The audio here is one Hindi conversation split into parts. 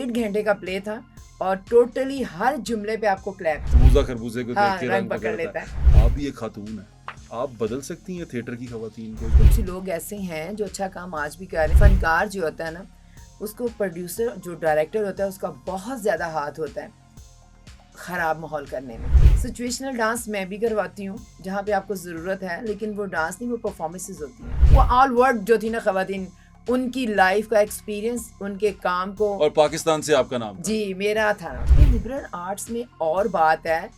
1.5 घंटे का प्ले था और टोटली हर जुमले पे आपको क्लैप। खरबूजा खरबूजे को हाँ, देख के रंग पकड़ लेता है। आप भी एक खातून है, आप बदल सकती हैं थिएटर की खवातीन को। कुछ लोग ऐसे हैं जो अच्छा काम आज भी कर रहे हैं। फनकार जो होता है ना, उसको प्रोड्यूसर जो डायरेक्टर होता है उसका बहुत ज़्यादा हाथ होता है ख़राब माहौल करने में। सिचुएशनल डांस मैं भी करवाती हूँ जहाँ पे आपको ज़रूरत है, लेकिन वो डांस नहीं, वो परफॉर्मेंसेस होती हैं। वो ऑल वर्ल्ड जो थी ना खवातीन, उनकी लाइफ का एक्सपीरियंस, उनके काम को। और पाकिस्तान से आपका नाम था। जी मेरा था। लिबरल आर्ट्स में और बात है,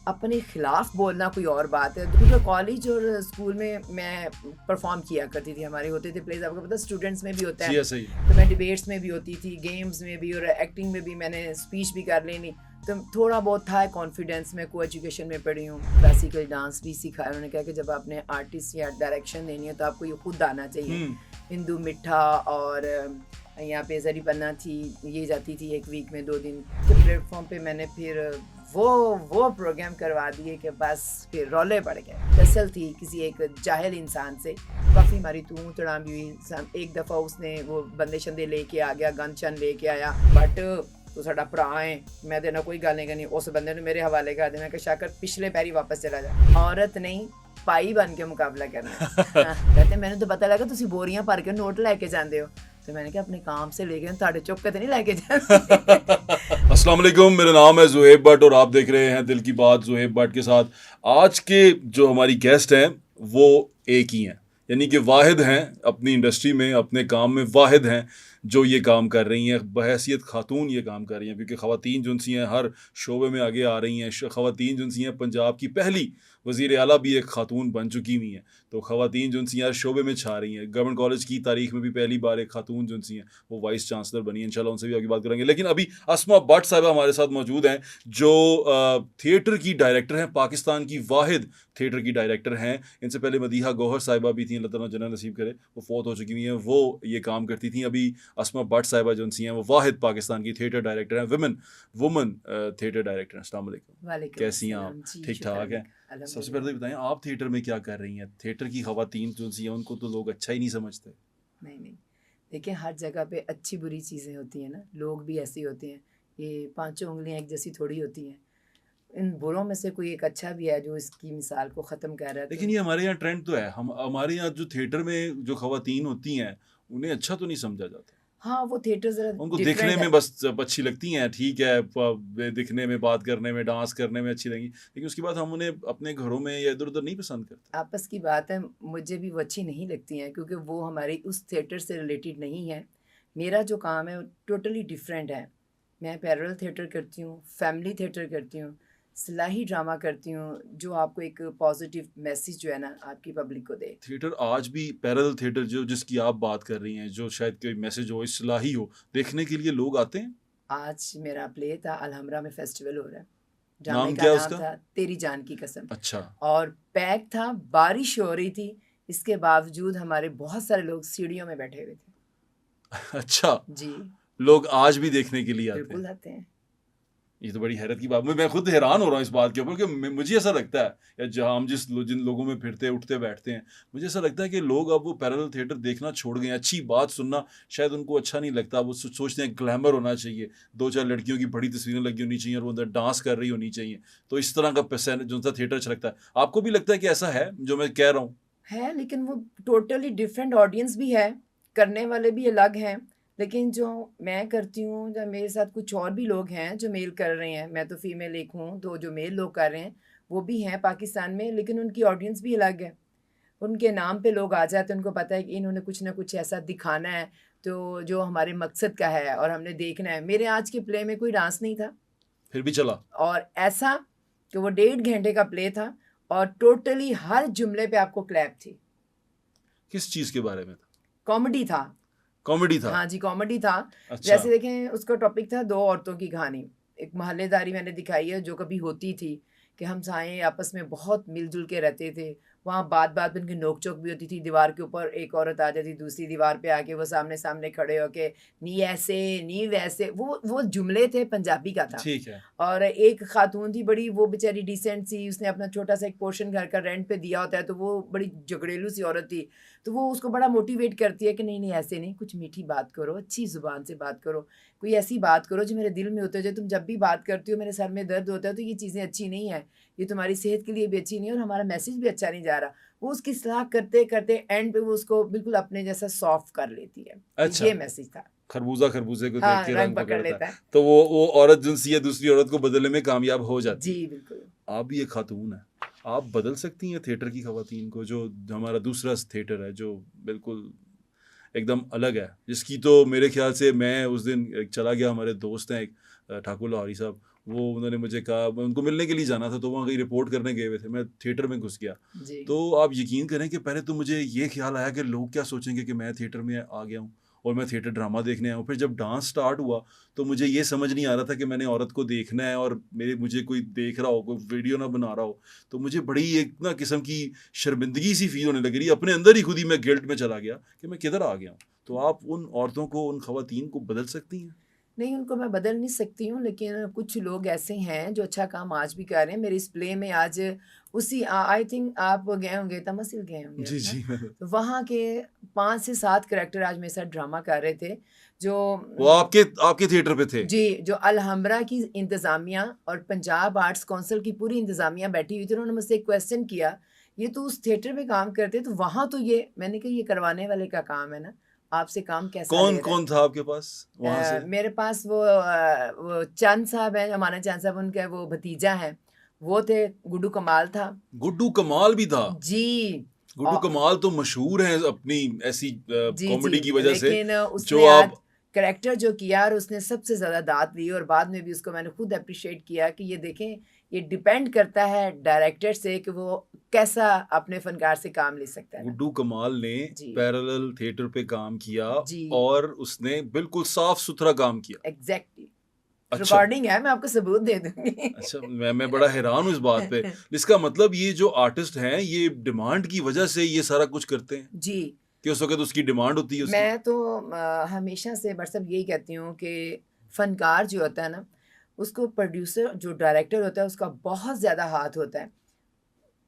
अपने खिलाफ बोलना कोई और बात है। क्योंकि कॉलेज और स्कूल में मैं परफॉर्म किया करती थी, हमारे होते थे प्लेज, आपको पता स्टूडेंट्स में भी होता है, सही। तो मैं डिबेट्स में भी होती थी, गेम्स में भी और एक्टिंग में भी, मैंने स्पीच भी कर लेनी, तो थोड़ा बहुत था कॉन्फिडेंस। में को एजुकेशन में पढ़ी हूँ, क्लासिकल डांस भी सीखा है। उन्होंने कहा कि जब आपने आर्टिस्ट या डायरेक्शन देनी है तो आपको ये खुद आना चाहिए। हिंदू मिठा और यहाँ पे जरी पन्ना थी, ये जाती थी एक वीक में 2 दिन के प्लेटफॉर्म पे। मैंने फिर वो प्रोग्राम करवा दिए कि बस फिर रौले पड़ गए। दरअसल थी किसी एक जाहिल इंसान से, काफ़ी हमारी तू तड़ाम भी हुई। एक दफ़ा उसने वो बंदे शंदे लेके आ गया, गन शन लेके आया, बट तो साडा भरा है, मैं देना कोई गल नहीं करनी। उस बंदे ने मेरे हवाले कर देना कि शाकर पिछले पैरी वापस चला जा। औरत नहीं पाई बन के मुकाबला करना। कहते मैंने तो पता लगा तुसी बोरियां भर के नोट लेके जाते हो, तो मैंने कहा अपने काम से लेके ताड़े चुप के नहीं लेके जाते। अस्सलाम वालेकुम, मेरा नाम है ज़ुहैब भट्ट और आप देख रहे हैं दिल की बात ज़ुहैब भट्ट के साथ। आज के जो हमारी गेस्ट हैं वो एक ही हैं, यानी कि वाहिद हैं अपनी इंडस्ट्री में, अपने काम में वाहिद हैं जो ये काम कर रही हैं, बहैसियत खातून ये काम कर रही हैं। क्योंकि ख़वातीन जो सी हैं हर शोबे में आगे आ रही हैं। ख़वातीन जो सी हैं, पंजाब की पहली वज़ीर आला भी एक खातून बन चुकी हुई हैं। तो ख़वातीन जो सी हर शोबे में छा रही हैं। गवर्नमेंट कॉलेज की तारीख में भी पहली बार एक खातून जो सी हैं वो वाइस चांसलर बनी है। इंशाल्लाह उनसे भी आगे बात करेंगे। लेकिन अभी अस्मा भट्ट साहिबा हमारे साथ मौजूद हैं जो थिएटर की डायरेक्टर हैं, पाकिस्तान की वाहिद थिएटर की डायरेक्टर हैं। इनसे पहले मदीहा गौहर साहिबा भी थी, अल्लाह ताला जन्नत नसीब करे, वो फौत हो चुकी हुई हैं, वो ये काम करती थी। अभी अस्मा भट्ट साहिबा जो सी हैं वो वाहिद पाकिस्तान की थिएटर डायरेक्टर हैं, वुमन थिएटर डायरेक्टर हैं। अस्सलाम वालेकुम, कैसी हैं आप? ठीक ठाक हैं? सबसे पहले तो बताएं आप थिएटर में क्या कर रही हैं? थिएटर की ख़वातीन जो सी हैं उनको तो लोग अच्छा ही नहीं समझते। नहीं, देखिए हर जगह पे अच्छी बुरी चीज़ें होती हैं ना, लोग भी ऐसे होते हैं, ये पांचों उंगलियां एक जैसी थोड़ी होती हैं। इन बुरों में से कोई एक अच्छा भी है जो इसकी मिसाल को ख़त्म कर रहा है। लेकिन ये हमारे यहाँ ट्रेंड तो है, हमारे यहाँ जो थिएटर में जो ख़वातीन होती हैं उन्हें अच्छा तो नहीं समझा जाता। हाँ, वो थिएटर ज़रा उनको डिफरेंट दिखने है। में बस अच्छी लगती हैं, ठीक है, दिखने में, बात करने में, डांस करने में अच्छी लगेंगी, लेकिन उसके बाद हम उन्हें अपने घरों में या इधर उधर नहीं पसंद करते। आपस की बात है, मुझे भी वो अच्छी नहीं लगती हैं क्योंकि वो हमारी उस थिएटर से रिलेटेड नहीं है। मेरा जो काम है वो टोटली डिफरेंट है। मैं पैरेलल थिएटर करती हूँ, फैमिली थिएटर करती हूँ, सिलाही ड्रामा करती हूँ, जो आपको एक पॉजिटिव मैसेज जो है ना आपकी पब्लिक को दे। थिएटर आज भी पैरेलल थिएटर जो जिसकी आप बात कर रही हैं, जो शायद कोई मैसेज हो, इस्लाही हो, देखने के लिए लोग आते हैं। आज मेरा प्ले था, अलहमरा में फेस्टिवल हो रहा है, ड्रामे नाम का क्या है नाम उसका? था तेरी जान की कसम। अच्छा। और पैक था, बारिश हो रही थी, इसके बावजूद हमारे बहुत सारे लोग सीढ़ियों में बैठे हुए थे। अच्छा, जी लोग आज भी देखने के लिए आते हैं। बिल्कुल आते हैं। ये तो बड़ी हैरत की बात, मैं खुद हैरान हो रहा हूँ इस बात के ऊपर कि मुझे ऐसा लगता है, या जहाँ हम जिन लोगों में फिरते उठते बैठते हैं, मुझे ऐसा लगता है कि लोग अब वो पैरेलल थिएटर देखना छोड़ गए हैं। अच्छी बात सुनना शायद उनको अच्छा नहीं लगता। वो सोचते हैं ग्लैमर होना चाहिए, 2-4 लड़कियों की बड़ी तस्वीरें लगी होनी चाहिए और वो अंदर डांस कर रही होनी चाहिए, तो इस तरह का जो सा थिएटर अच्छा लगता है। आपको भी लगता है कि ऐसा है जो मैं कह रहा हूँ? है, लेकिन वो टोटली डिफरेंट ऑडियंस भी है, करने वाले भी अलग हैं। लेकिन जो मैं करती हूँ, या मेरे साथ कुछ और भी लोग हैं जो मेल कर रहे हैं, मैं तो फीमेल एक हूँ, तो जो मेल लोग कर रहे हैं वो भी हैं पाकिस्तान में, लेकिन उनकी ऑडियंस भी अलग है। उनके नाम पे लोग आ जाते हैं, उनको पता है कि इन्होंने कुछ ना कुछ ऐसा दिखाना है तो जो हमारे मकसद का है और हमने देखना है। मेरे आज के प्ले में कोई डांस नहीं था, फिर भी चला। और ऐसा कि वो 1.5 घंटे का प्ले था और टोटली हर जुमले पे आपको क्लैप थी। किस चीज़ के बारे में था? कॉमेडी था। कॉमेडी था? हाँ जी, कॉमेडी था। अच्छा। जैसे देखें, उसका टॉपिक था 2 औरतों की कहानी। एक मोहल्लेदारी मैंने दिखाई है जो कभी होती थी कि हम साएँ आपस में बहुत मिल-जुल के रहते थे। वहाँ बात-बात पे उनकी नोक-झोंक भी होती थी। दीवार के ऊपर एक औरत आ जाती, दूसरी दीवार पे आके वो सामने-सामने खड़े होके नी ऐसे, नी वैसे, वो जुमले थे, पंजाबी का था। ठीक है। और एक खातून थी बड़ी, वो बेचारी डिसेंट सी, उसने अपना छोटा-सा एक पोर्शन घर का रेंट पे दिया होता है, तो वो बड़ी झगड़ेलू सी औरत थी। तो वो उसको बड़ा मोटिवेट करती है कि नहीं, नहीं ऐसे नहीं, कुछ मीठी बात करो, अच्छी ज़ुबान से बात करो, कोई ऐसी बात करो जो मेरे दिल में उतर जाए। तुम जब भी बात करती हो मेरे सर में दर्द होता है, तो ये चीज़ें अच्छी नहीं है, ये तुम्हारी सेहत के लिए भी अच्छी नहीं है और हमारा मैसेज भी अच्छा नहीं जा रहा। वो उसकी सलाह करते करते एंड पे वो उसको बिल्कुल अपने जैसा सॉफ्ट कर लेती है। अच्छा, ये मैसेज था। खरबूजा खरबूजे को देख हाँ, के रंग रंग पकड़ पकड़ता लेता है, है। तो वो औरत जिनसी है दूसरी औरत को बदलने में कामयाब हो जाती है। जी, बिल्कुल। आप भी एक खातून है, आप बदल सकती हैं थिएटर की खवातीन को, जो हमारा दूसरा थिएटर है जो बिल्कुल एकदम अलग है, जिसकी तो मेरे ख्याल से मैं उस दिन चला गया, हमारे दोस्त हैं एक ठाकुर लाहौरी साहब, वो उन्होंने मुझे कहा, मैं उनको मिलने के लिए जाना था, तो वहाँ कहीं रिपोर्ट करने गए हुए थे, मैं थिएटर में घुस गया। जी। तो आप यकीन करें कि पहले तो मुझे ये ख्याल आया कि लोग क्या सोचेंगे कि मैं थिएटर में आ गया हूँ और मैं थिएटर ड्रामा देखने आया हूँ। फिर जब डांस स्टार्ट हुआ तो मुझे ये समझ नहीं आ रहा था कि मैंने औरत को देखना है और मुझे कोई देख रहा हो, कोई वीडियो ना बना रहा हो। तो मुझे बड़ी एक ना किस्म की शर्मिंदगी सी फील होने लग रही, अपने अंदर ही खुद ही मैं गिल्ट में चला गया कि मैं किधर आ गया हूँ। तो आप उन औरतों को, उन खवातीन को बदल सकती हैं? नहीं, उनको मैं बदल नहीं सकती हूँ, लेकिन कुछ लोग ऐसे हैं जो अच्छा काम आज भी कर रहे हैं। मेरे इस प्ले में आज उसी आई थिंक आप गए होंगे, तमसिल गए होंगे जी ना? जी। तो वहाँ के 5 से 7 कैरेक्टर आज मेरे साथ ड्रामा कर रहे थे, जो वो आपके थिएटर पे थे? जी, जो अलहम्ब्रा की इंतज़ामिया और पंजाब आर्ट्स काउंसिल की पूरी इंतज़ामिया बैठी हुई थी। उन्होंने मुझसे एक क्वेश्चन किया, ये तो उस थिएटर में काम करते तो वहाँ तो ये, मैंने कहा ये करवाने वाले का काम है ना, आपसे काम कैसा ले कौन रहा है? कौन था आपके पास वहां से? मेरे पास वो चंद साहब हैं, हमारे चंद साहब, उनके वो भतीजा हैं, वो थे। गुड्डू कमाल था। गुड्डू कमाल भी था? जी। गुड्डू औ कमाल तो मशहूर हैं अपनी ऐसी जी, कॉमेडी जी, की वजह से, लेकिन जो उसने आज आप कैरेक्टर जो किया और उसने सबसे ज़्यादा दाद ली, और बाद में भी उसको मैंने खुद एप्रिशिएट किया कि ये देखें, ये डिपेंड करता है डायरेक्टर से कि वो कैसा अपने फनकार से काम ले सकता है ना। गुड्डू कमाल ने जी। पैरेलल थिएटर पे काम किया जी। और उसने बिल्कुल साफ सुथरा काम किया। एग्ज़ैक्टली। अच्छा। रिकॉर्डिंग है, मैं आपको सबूत दे दूँगी। अच्छा, मैं बड़ा हैरान हूँ इस बात पे। इसका मतलब ये जो आर्टिस्ट हैं, ये डिमांड की वजह से ये सारा कुछ करते हैं जी। कि उस वक़्त उसकी डिमांड होती है उसकी? मैं तो हमेशा से बरसब यही कहती हूँ कि फ़नकार जो होता है ना, उसको प्रोड्यूसर जो डायरेक्टर होता है उसका बहुत ज़्यादा हाथ होता है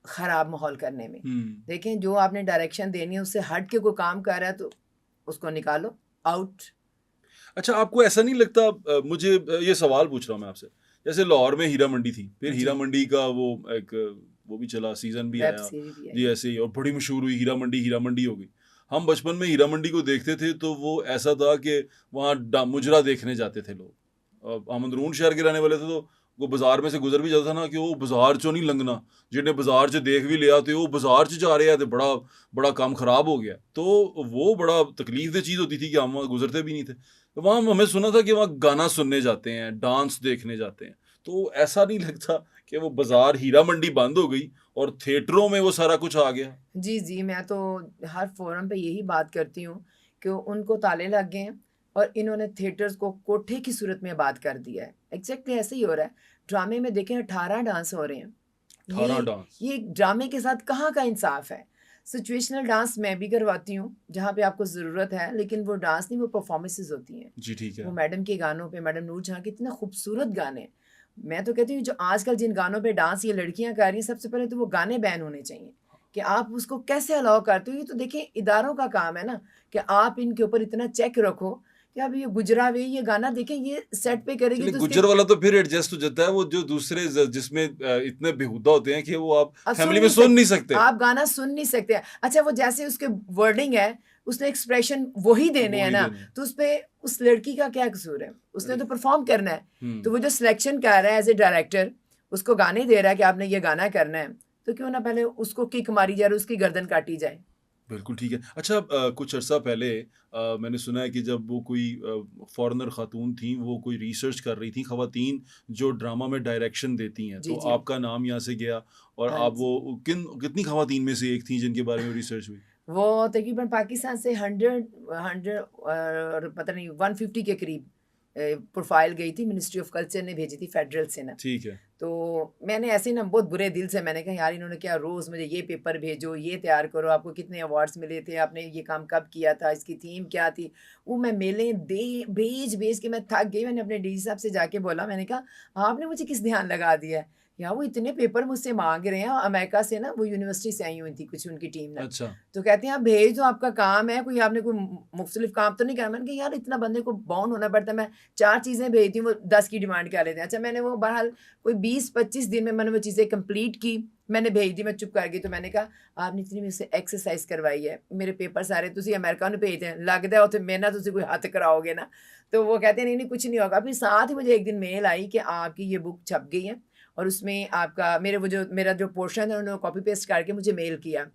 ख़राब माहौल करने में। हुँ। देखें, जो आपने डायरेक्शन देनी है उससे हट के कोई काम कर रहा है तो उसको निकालो, आउट। अच्छा, आपको ऐसा नहीं लगता, मुझे ये सवाल पूछ रहा हूँ मैं आपसे, जैसे लाहौर में हीरा मंडी थी, फिर जी। हीरा मंडी का वो एक वो भी चला, सीज़न भी वेब आया, सीरीज़ भी जी आई। ऐसे ही, और बड़ी मशहूर हुई हीरा मंडी हो गई। हम बचपन में हीरा मंडी को देखते थे तो वो ऐसा था कि वहाँ मुजरा देखने जाते थे लोग। हम अंदरून शहर के रहने वाले थे, तो वो बाज़ार में से गुजर भी जाता था ना कि वो बाज़ार चो नहीं लंघना, जिन्हें बाज़ार च देख भी लिया तो वो बाज़ार च जा रहे हैं तो बड़ा बड़ा काम ख़राब हो गया। तो वो बड़ा तकलीफ़ चीज़ होती थी कि हम वहाँ गुजरते भी नहीं थे। तो वहाँ हमें सुना था कि वहाँ गाना सुनने जाते हैं, डांस देखने जाते हैं। तो ऐसा नहीं लगता कि वो बाज़ार हीरा मंडी बंद हो गई और थिएटरों में वो सारा कुछ आ गया? जी, जी, मैं तो हर फ़ोरम पे यही बात करती हूँ कि उनको ताले लग गए हैं और इन्होंने थिएटर्स को कोठे की सूरत में आबाद कर दिया है। एग्ज़ैक्टली ऐसे ही हो रहा है। ड्रामे में देखें 18 डांस हो रहे हैं। 18 डांस? ये ड्रामे के साथ कहाँ का इंसाफ़ है? सिचुएशनल डांस मैं भी करवाती हूँ, जहाँ पे आपको ज़रूरत है, लेकिन वो डांस नहीं, वो परफ़ॉर्मेंसेस होती हैं। जी, ठीक वो है। मैडम के गानों पे, मैडम नूर जहाँ के इतने खूबसूरत गाने। मैं तो कहती हूँ जो आजकल जिन गानों पे डांस ये लड़कियाँ कर रही हैं, सबसे पहले तो वो गाने बैन होने चाहिए कि आप उसको कैसे अलाउ करते हो। ये तो देखिए इदारों का काम है ना कि आप इनके ऊपर इतना चेक रखो कि अब ये गुजरा हुए ये गाना देखें, ये सेट पे करेगी चलिए, तो गुज्जर वाला तो फिर एडजस्ट हो जाता है, वो जो दूसरे जिसमें इतने बेहुदा होते हैं कि वो आप फैमिली में सुन नहीं सकते। आप गाना सुन नहीं सकते। अच्छा, वो जैसे उसके वर्डिंग है, उसने एक्सप्रेशन वही देने हैं वही ना, देने हैं। तो उसपे उस लड़की का क्या कसूर है? उसने तो परफ़ॉर्म करना है। तो वो जो सिलेक्शन कर रहा है एज़ ए डायरेक्टर, उसको गाने दे रहा है कि आपने ये गाना करना है, तो क्यों ना पहले उसको किक मारी जाए और उसकी गर्दन काटी जाए। बिल्कुल ठीक है। अच्छा, कुछ अर्सा पहले मैंने सुना है कि जब वो कोई फ़ॉरेनर ख़ातून थीं, वो कोई रिसर्च कर रही थीं, ख़वातीन जो ड्रामा में डायरेक्शन देती हैं, जी, तो जी। आपका नाम यहाँ से गया और हाँ आप जी। वो कितनी ख़वातीन में से एक थीं जिनके बारे में रिसर्च हुई? वो तकरीबन पाकिस्तान से 100 और पता नहीं 150 के करीब प्रोफाइल गई थी, मिनिस्ट्री ऑफ कल्चर ने भेजी थी फेडरल से ना। ठीक है। तो मैंने ऐसे ही ना बहुत बुरे दिल से मैंने कहा यार इन्होंने क्या रोज़ मुझे ये पेपर भेजो, ये तैयार करो, आपको कितने अवार्ड्स मिले थे, आपने ये काम कब किया था, इसकी थीम क्या थी। वो मैं मेलें दे भेज भेज के मैं थक गई। मैंने अपने डीजी साहब से जाके बोला, मैंने कहा आपने मुझे किस ध्यान लगा दिया है यार वो इतने पेपर मुझसे मांग रहे हैं, अमेरिका से ना, वो यूनिवर्सिटी से आई हुई थी कुछ उनकी टीम ना, अच्छा तो कहते हैं आप भेज दो, आपका काम है, कोई आपने कोई मुख्तलिफ काम तो नहीं करा। मैंने कहा यार इतना बंदे को बाउंड होना पड़ता है, मैं 4 चीज़ें भेजती हूँ, वो 10 की डिमांड कर लेते हैं। अच्छा मैंने वो बहरहाल कोई 20-25 दिन में मैंने वो चीज़ें कंप्लीट की, मैंने भेज दी, मैं चुप कर गई। तो मैंने कहा आपने इतनी मुझसे एक्सरसाइज करवाई है, मेरे पेपर सारे तुसी अमेरिका में भेजते हैं, लगता है उत्थे मेरे ना तुसी कोई हद कराओगे ना। तो वो कहते हैं नहीं नहीं कुछ नहीं होगा। फिर साथ ही मुझे एक दिन मेल आई कि आपकी ये बुक छप गई है और उसमें आपका मेरा जो पोर्शन है उन्होंने कॉपी पेस्ट करके मुझे मेल किया।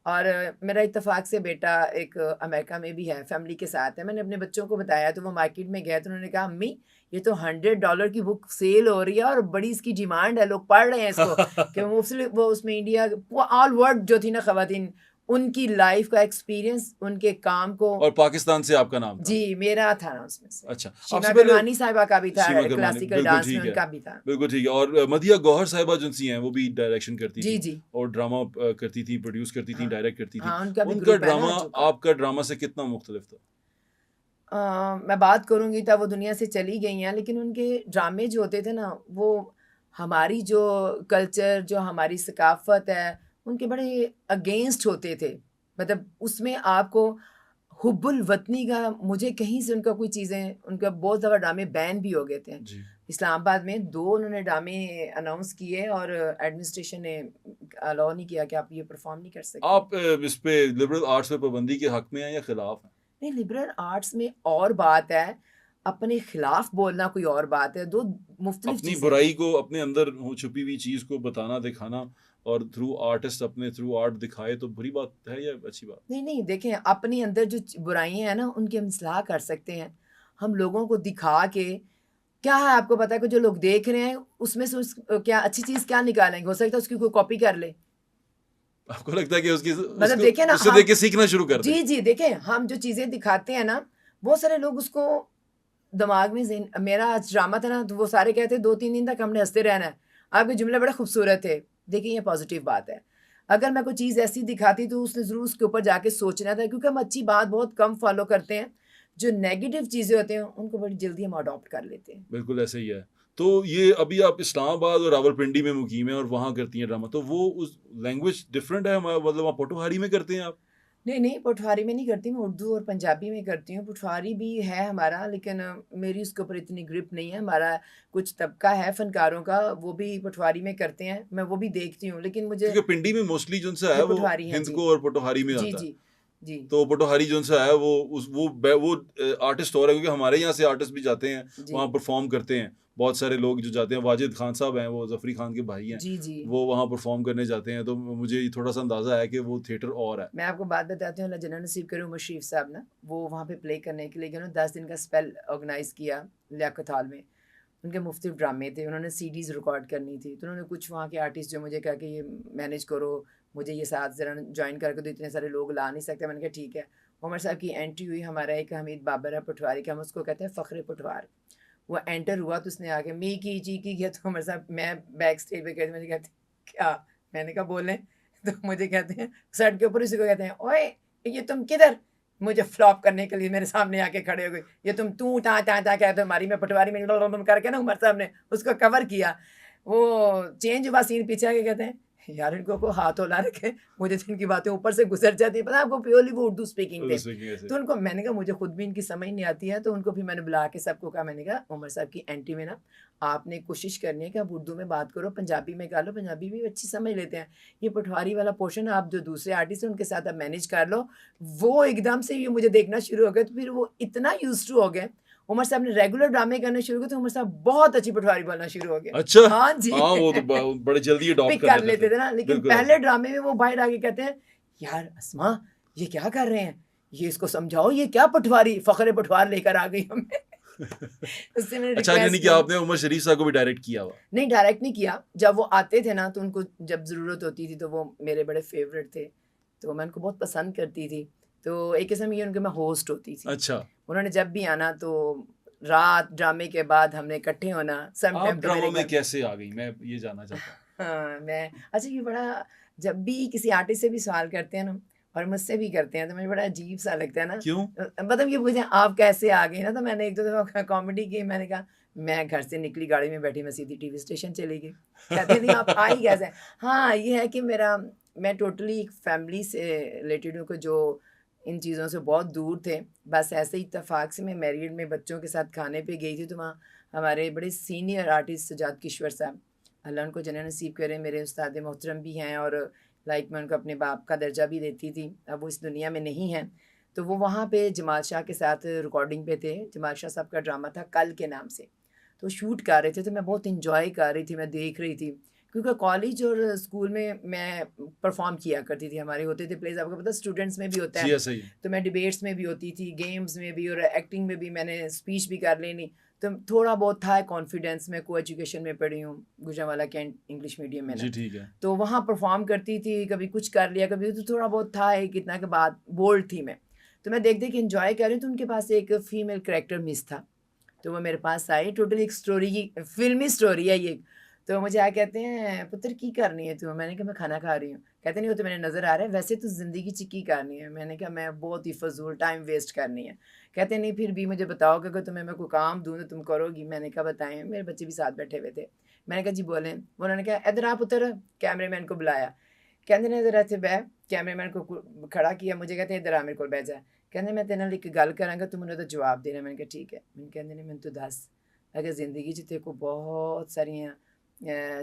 और मेरा इत्तेफाक से बेटा एक अमेरिका में भी है, फैमिली के साथ है। मैंने अपने बच्चों को बताया तो वो मार्केट में गए तो उन्होंने कहा अम्मी ये तो $100 की बुक सेल हो रही है और बड़ी इसकी डिमांड है, लोग पढ़ रहे हैं इसको। कि वो उसमें इंडिया वो ऑल वर्ल्ड जो थी ना ख़वातीन, उनकी लाइफ का एक्सपीरियंस, उनके काम को। और पाकिस्तान से आपका नाम था? जी मेरा था ना उसमें से। अच्छा शीमा आपसे पहले करवानी साहिबा का भी था, सीमा करवानी, क्लासिकल बिल्कुल डांस में ठीक है, उनका भी था। बिल्कुल ठीक है। और मदिया गौहर साहिबा जो सी हैं वो भी डायरेक्शन करती जी थी जी और ड्रामा करती थी, प्रोड्यूस करती थी, हाँ डायरेक्ट करती थी। हाँ, उनका भी उनका ग्रुप है ना ड्रामा जो का। आपका ड्रामा से कितना मुख्तलिफ था? मैं बात करूँगी तब वो दुनिया से चली गई हैं, लेकिन उनके ड्रामे जो होते थे ना, वो हमारी जो कल्चर, जो हमारी सकाफ़त है, उनके बड़े अगेंस्ट होते थे। मतलब उसमें आपको हुब्बुल वतनी का, मुझे कहीं से उनका कोई चीज़ें, उनका बहुत ज़्यादा ड्रामे बैन भी हो गए थे। जी इस्लामाबाद में 2 उन्होंने ड्रामे अनाउंस किए और एडमिनिस्ट्रेशन ने अलाउ नहीं किया कि आप ये परफ़ॉर्म नहीं कर सकते। आप इस पे लिबरल आर्ट्स पे पाबंदी के हक में हैं या खिलाफ हैं? नहीं, लिबरल आर्ट्स में और बात है, अपने खिलाफ बोलना कोई और बात है, 2 मुख्तलिफ अपनी चीज़ें हैं। बुराई को, अपने अंदर छुपी हुई चीज को बताना, दिखाना और थ्रू आर्टिस्ट अपने थ्रू आर्ट दिखाए तो बुरी बात है या अच्छी बात? नहीं, नहीं, देखें अपने अंदर जो बुराइयाँ हैं ना, उनकी हम इस्लाह कर सकते हैं। हम लोगों को दिखा के, क्या है आपको पता है कि जो लोग देख रहे हैं उसमें से क्या अच्छी चीज़ क्या निकालेंगे? हो सकता है उसकी कोई कॉपी कर ले। आपको लगता है कि मतलब उसको देखें ना उससे हम, देख के सीखना शुरू कर दें? जी, जी, देखें हम जो चीज़ें दिखाते हैं ना, बहुत सारे लोग उसको दिमाग में मेरा आज ड्रामा था ना, तो वो सारे कहते 2-3 दिन तक हमने हँसते रहना है। आपके जुमले बड़े खूबसूरत थे। देखिए ये पॉज़िटिव बात है। अगर मैं कोई चीज़ ऐसी दिखाती तो उसने ज़रूर उसके ऊपर जाके सोचना था, क्योंकि हम अच्छी बात बहुत कम फ़ॉलो करते हैं। जो नेगेटिव चीज़ें होती हैं उनको बड़ी जल्दी हम अडॉप्ट कर लेते हैं। बिल्कुल ऐसे ही है। तो ये अभी आप इस्लामाबाद और रावलपिंडी में मुकीम हैं और वहाँ करती हैं ड्रामा, तो वो उस लैंग्वेज डिफरेंट है, मतलब आप पोठोहारी में करते हैं आप? नहीं, नहीं, पोठवारी में नहीं करती, मैं उर्दू और पंजाबी में करती हूँ। पोठवारी भी है हमारा, लेकिन मेरी उसके ऊपर इतनी ग्रिप नहीं है। हमारा कुछ तबका है फ़नकारों का, वो भी पोठवारी में करते हैं, मैं वो भी देखती हूँ, लेकिन मुझे क्योंकि पिंडी में मोस्टली जो सा है ये वो पोठवारी हैं हिंद जी। को और पोठोहारी में जी, आता है। जी, जी। तो पोठोहारी जो सा है वो आर्टिस्ट और है, क्योंकि हमारे यहाँ से आर्टिस्ट भी जाते हैं वहाँ जी, परफॉर्म करते हैं। बहुत सारे लोग जो जाते हैं, वाजिद खान साहब हैं, वो ज़फ़री खान के भाई हैं, जी, जी। वो वहाँ परफॉर्म करने जाते हैं। तो मुझे थोड़ा सा अंदाज़ा है कि वो थिएटर और है। मैं आपको बात बताती हूँ, अल्लाह जन्नत नसीब करे उमर शरीफ साहब ना, वो वहाँ पे प्ले करने के लिए गए, उन्होंने 10 दिन का स्पेल ऑर्गेनाइज़ किया लियाकत हॉल में। उनके मुफ्तलिफ ड्रामे थे, उन्होंने सीडीज़ रिकॉर्ड करनी थी, तो उन्होंने कुछ वहाँ के आर्टिस्ट जो मुझे कहा कि ये मैनेज करो, मुझे ये साथ ज़रा जॉइन करके दो, इतने सारे लोग ला नहीं सकते। मैंने कहा ठीक है। उमर साहब की एंट्री हुई, हमारा एक हमीद बाबर है पटवारी का, हम उसको कहते हैं फ़ख्र पटवार। वो एंटर हुआ तो उसने आके मी की चीकी किया, तो उमर साहब, मैं बैक स्टेज पे कहते, मुझे कहते क्या? मैंने कहा बोलें। तो मुझे कहते हैं सेट के ऊपर उसी को कहते हैं, ओए ये तुम किधर? मुझे फ्लॉप करने के लिए मेरे सामने आके खड़े हो गए। ये तुम तू ता ता ता कहते हमारी, मैं पटवारी में करके ना उमर साहब ने उसको कवर किया। वो चेंज हुआ सीन, पीछे आके कहते हैं यार इनको को हाथ होला रखे, मुझे तो इनकी बातें ऊपर से गुजर जाती है। पता है आपको, प्योरली वो उर्दू स्पीकिंग थे। तो उनको मैंने कहा मुझे खुद भी इनकी समझ नहीं आती है, तो उनको भी मैंने बुला के सबको कहा, मैंने कहा उमर साहब की एंट्री में ना आपने कोशिश करनी है कि आप उर्दू में बात करो, पंजाबी में कर लो, पंजाबी भी अच्छी समझ लेते हैं। ये पटवारी वाला पोर्शन आप जो दूसरे आर्टिस्ट हैं उनके साथ आप मैनेज कर लो। वो एकदम से ये मुझे देखना शुरू हो गए, तो फिर वो इतना यूज टू हो गए। उमर साहब ने रेगुलर ड्रामे करने शुरू किए तो उमर साहब बहुत अच्छी पटवारी बोलना शुरू हो गए। अच्छा, हाँ जी। हाँ वो तो बड़े जल्दी अडॉप्ट पिक कर कर लेते लेते थे। थे ना, लेकिन बिल्कुल पहले ऐसे। ड्रामे में वो बाहर आके कहते हैं यार अस्मा ये क्या कर रहे हैं, ये इसको समझाओ, ये क्या पटवारी फ़ख्र पटवार लेकर आ गई हमें। उससे मैंने अच्छा, यानी रिक्वेस्ट कि की। आपने उमर शरीफ साहब को भी डायरेक्ट किया हुआ? नहीं डायरेक्ट नहीं किया, जब वो आते थे ना तो उनको जब ज़रूरत होती थी तो वो मेरे बड़े फेवरेट थे, तो मैं उनको बहुत पसंद करती थी। तो एक किस्म ये उनके मैं होस्ट होती थी। अच्छा, उन्होंने जब भी आना तो रात ड्रामे के बाद हमने इकट्ठे होना। आप समटाइम तो ड्रामा मेरे में घर, कैसे आ गई, मैं ये जानना चाहता हूँ। हाँ, मैं अच्छा ये बड़ा, जब भी किसी आर्टिस्ट से भी सवाल करते हैं ना और मुझसे भी करते हैं तो मुझे बड़ा अजीब सा लगता है ना। क्यों? मतलब ये पूछें आप कैसे आ गई ना, तो मैंने एक दो दफ़ा कॉमेडी की, मैंने कहा मैं घर से निकली, गाड़ी में बैठी, मैं सीधी टीवी स्टेशन चली गई। कहते नहीं आप आई कैसे? हाँ, ये है कि मैं टोटली एक फैमिली से रिलेटेड हूँ कि जो इन चीज़ों से बहुत दूर थे। बस ऐसे ही इत्तेफाक से मैं मैरिड में बच्चों के साथ खाने पे गई थी, तो वहाँ हमारे बड़े सीनियर आर्टिस्ट सजाद किश्वर साहब, अल्लाह उनको जन्नत नसीब करे, मेरे उस्ताद मोहतरम भी हैं और लाइक मैं उनको अपने बाप का दर्जा भी देती थी। अब वो इस दुनिया में नहीं हैं, तो वो वहाँ पे जमाल शाह के साथ रिकॉर्डिंग पे थे। जमाल शाह साहब का ड्रामा था कल के नाम से, तो शूट कर रहे थे, तो मैं बहुत इंजॉय कर रही थी, मैं देख रही थी, क्योंकि कॉलेज और स्कूल में मैं परफॉर्म किया करती थी। हमारे होते थे प्लेस, आपको पता स्टूडेंट्स में भी होता जी है, ऐसा ही है। तो मैं डिबेट्स में भी होती थी, गेम्स में भी और एक्टिंग में भी, मैंने स्पीच भी कर लेनी। तो थोड़ा बहुत था कॉन्फिडेंस। मैं को एजुकेशन में पढ़ी हूँ, गुजरांवाला कैंट इंग्लिश मीडियम में ना, जी ठीक है। तो वहाँ परफॉर्म करती थी, कभी कुछ कर लिया, कभी तो थोड़ा बहुत था एक इतना के बाद बोल्ड थी मैं। तो मैं देख देख के इंजॉय कर रही हूँ, तो उनके पास एक फीमेल करेक्टर मिस था, तो वो मेरे पास आई। टोटल एक स्टोरी की फिल्मी स्टोरी है ये। तो मुझे आ कहते हैं पुत्र की करनी है तू? मैंने कहा मैं खाना खा रही हूँ। कहते नहीं वो तो मैंने नज़र आ रहा है, वैसे तो ज़िंदगी ची की करनी है। मैंने कहा मैं बहुत ही फजूल टाइम वेस्ट करनी है। कहते नहीं फिर भी मुझे बताओ कि अगर तुम्हें मैं कोई काम दूँ तो तुम करोगी? मैंने कहा बताएं। मेरे बच्चे भी साथ बैठे हुए थे। मैंने कहा जी बोलें। उन्होंने कहा इधर आप पुत्र, कैमरे मैन को बुलाया। कहते ने इधर ਇੱਥੇ ਬਹਿ, कैमरामैन को खड़ा किया, मुझे कहते इधर आ मेरे को बह जा। कहते मैं तेरे नाल एक गल करांगा, तू मैनूं ਉਹਦਾ जवाब देना। मैंने कहा ठीक है। मैंने कहते ने मैनूं तू दस, अगर ज़िंदगी 'ਚ तेरे को बहुत सारियां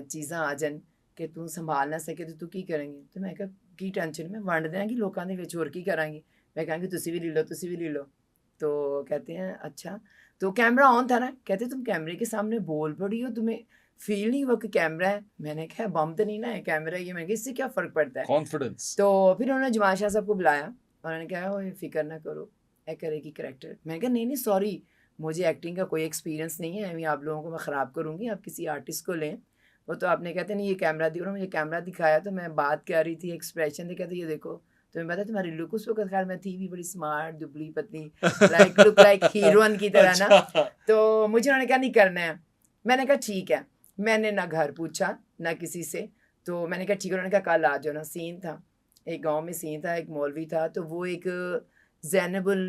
चीज़ां आ जान कि तू संभाल ना सके, तो तू की करेंगी? तो मैं कहा की टेंशन, मैं वंड देंगी लोगों के विच, होर की करांगी? मैं कहांगी तुसी भी ले लो, तुसी भी ले लो। तो कहते हैं अच्छा, तो कैमरा ऑन था ना। कहते तुम कैमरे के सामने बोल पड़ी हो, तुम्हें फील नहीं हुआ कि कैमरा है? मैंने कहा बम तो नहीं ना है, कैमरा ही है। मैंने कहा इससे क्या फ़र्क पड़ता है? कॉन्फिडेंस। तो फिर उन्होंने जमाल शाह साहब को बुलाया, उन्होंने कहा ओए फ़िक्र ना करो, ए करेगी करैक्टर। मैंने कहा नहीं सॉरी, मुझे एक्टिंग का कोई एक्सपीरियंस नहीं है, अभी आप लोगों को मैं ख़राब करूँगी, आप किसी आर्टिस्ट को लें। वो तो आपने कहते नहीं ये कैमरा दिया, उन्होंने मुझे कैमरा दिखाया, तो मैं बात कर रही थी, एक्सप्रेशन थे, कहते ये देखो। तो मैं पता तुम्हारी लुक उस वक्त, खैर मैं थी भी बड़ी स्मार्ट, दुबली पतली, लाइक लुक लाइक हीरोइन की तरह ना। अच्छा। तो मुझे उन्होंने कहा नहीं करना है। मैंने कहा ठीक है। मैंने ना घर पूछा ना किसी से, तो मैंने कहा ठीक है। उन्होंने कहा कल आ जाओ ना। सीन था एक गांव में, सीन था, एक मौलवी था, तो वो एक जैनबुल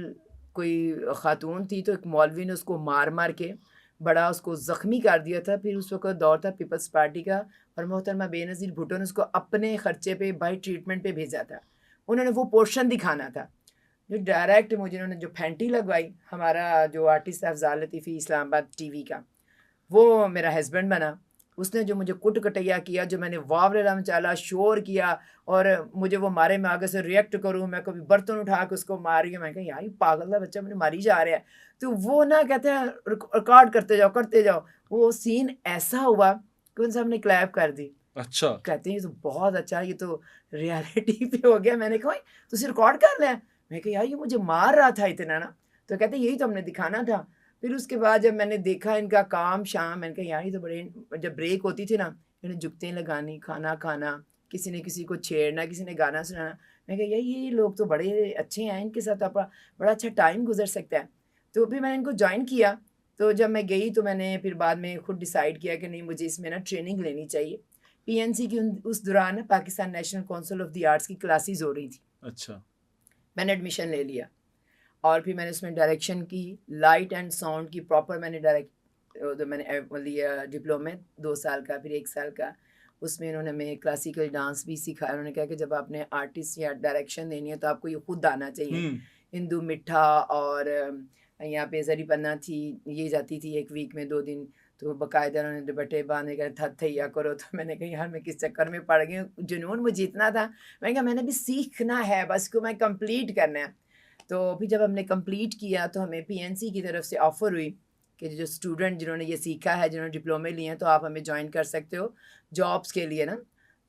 कोई खातून थी, तो एक मौलवी ने उसको मार मार के बड़ा उसको ज़ख्मी कर दिया था। फिर उस वक्त दौर था पीपल्स पार्टी का, और मोहतरमा बेनज़ीर भुट्टो ने उसको अपने ख़र्चे पे बाई ट्रीटमेंट पे भेजा था। उन्होंने वो पोर्शन दिखाना था, जो डायरेक्ट मुझे उन्होंने जो फैंटी लगवाई। हमारा जो आर्टिस्ट है अफजाल लतीफ़ी इस्लामाबाद टीवी का, वो मेरा हस्बैंड बना। उसने जो मुझे कुट कटैया किया, जो मैंने वावरेला मचाला, शोर किया, और मुझे वो मारे, मैं आगे से रिएक्ट करूँ, मैं कभी बर्तन उठा के उसको मार रही हूँ। मैं कहा यार ये पागल है बच्चा, मुझे मारी जा रहा है। तो वो ना कहते हैं रिकॉर्ड करते जाओ। वो सीन ऐसा हुआ कि उन सब ने क्लैप कर दी। अच्छा। कहते हैं ये तो बहुत अच्छा, ये तो रियलिटी पे हो गया। मैंने कहा तुझे रिकॉर्ड कर लें? मैं कहा यार ये मुझे मार रहा था इतना ना। तो कहते यही तो हमने दिखाना था। फिर उसके बाद जब मैंने देखा इनका काम शाम, मैंने कहा यार ये तो बड़े, जब ब्रेक होती थी ना, इन्हें जुगतें लगानी, खाना खाना, किसी ने किसी को छेड़ना, किसी ने गाना सुनाना। मैं कहा यार ये लोग तो बड़े अच्छे हैं, इनके साथ आपका बड़ा अच्छा टाइम गुजर सकता है। तो फिर मैंने इनको ज्वाइन किया। तो जब मैं गई तो मैंने फिर बाद में खुद डिसाइड किया कि नहीं मुझे इसमें ना ट्रेनिंग लेनी चाहिए। पीएनसी की उस दौरान Pakistan national council of the arts की क्लासेस हो रही थी। अच्छा। मैंने एडमिशन ले लिया, और फिर मैंने उसमें डायरेक्शन की, लाइट एंड साउंड की प्रॉपर मैंने तो मैंने लिया डिप्लोमा 2 साल का, फिर 1 साल का। उसमें इन्होंने हमें क्लासिकल डांस भी सिखाया। उन्होंने कहा कि जब आपने आर्टिस्ट या डायरेक्शन देनी है तो आपको ये खुद आना चाहिए। हिंदू मिठा और यहाँ पे जरी पन्ना थी, ये जाती थी 1 वीक में 2 दिन, तो बाकायदा उन्होंने दुपट्टे बांधे कर थत थैया करो। तो मैंने कहा यार मैं किस चक्कर में पड़ गई हूँ, जुनून मुझे इतना था। मैंने कहा मैंने भी सीखना है, बस इसको मैं कंप्लीट करना है। तो फिर जब हमने कंप्लीट किया तो हमें पीएनसी की तरफ से ऑफ़र हुई कि जो स्टूडेंट जिन्होंने ये सीखा है, जिन्होंने डिप्लोमे लिए हैं, तो आप हमें ज्वाइन कर सकते हो जॉब्स के लिए ना।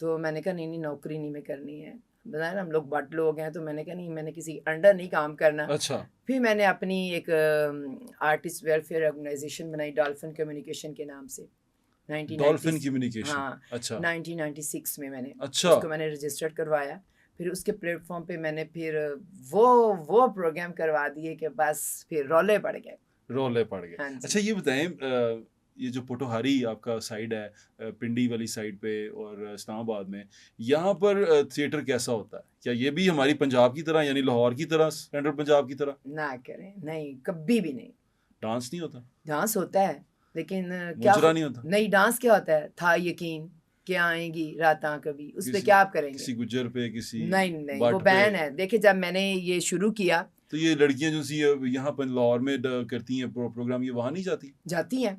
तो मैंने कहा नहीं नौकरी नहीं में करनी है, बताया ना हम लोग बट लोग हैं। तो मैंने कहा नहीं, मैंने किसी अंडर नहीं काम करना। अच्छा। फिर मैंने अपनी एक आर्टिस्ट वेलफेयर ऑर्गेनाइजेशन बनाई, डॉल्फिन कम्युनिकेशन के नाम से। Dolphin communication. हाँ, अच्छा। 1996 में मैंने अच्छा। उसको मैंने रजिस्टर्ड करवाया। फिर उसके प्लेटफॉर्म पे मैंने फिर वो प्रोग्राम करवा दिए कि बस फिर रोले पड़ गए। रोले पड़ गए। हाँ जी। अच्छा ये बताएं, ये जो पोटोहारी आपका साइड है, पिंडी वाली साइड पे और इस्लामाबाद में, यहाँ पर थिएटर कैसा होता है? क्या ये भी हमारी पंजाब की तरह, यानी लाहौर की तरह, सेंट्रल पंजाब की तरह ना करें, नहीं कभी भी नहीं। डांस नहीं होता? डांस होता है, लेकिन क्या मुजरा नहीं होता नहीं, डांस क्या होता है, था यकीन कि आएंगी रातां कभी, उस पे किसी क्या आप करेंगे? किसी गुज्जर पे, किसी नहीं नहीं, वो भट्ट पे। बैन है। देखिए जब मैंने ये शुरू किया, तो ये लड़कियां जो सी यहाँ पर लाहौर में करती हैं प्रोग्राम, ये वहाँ नहीं जाती जाती हैं,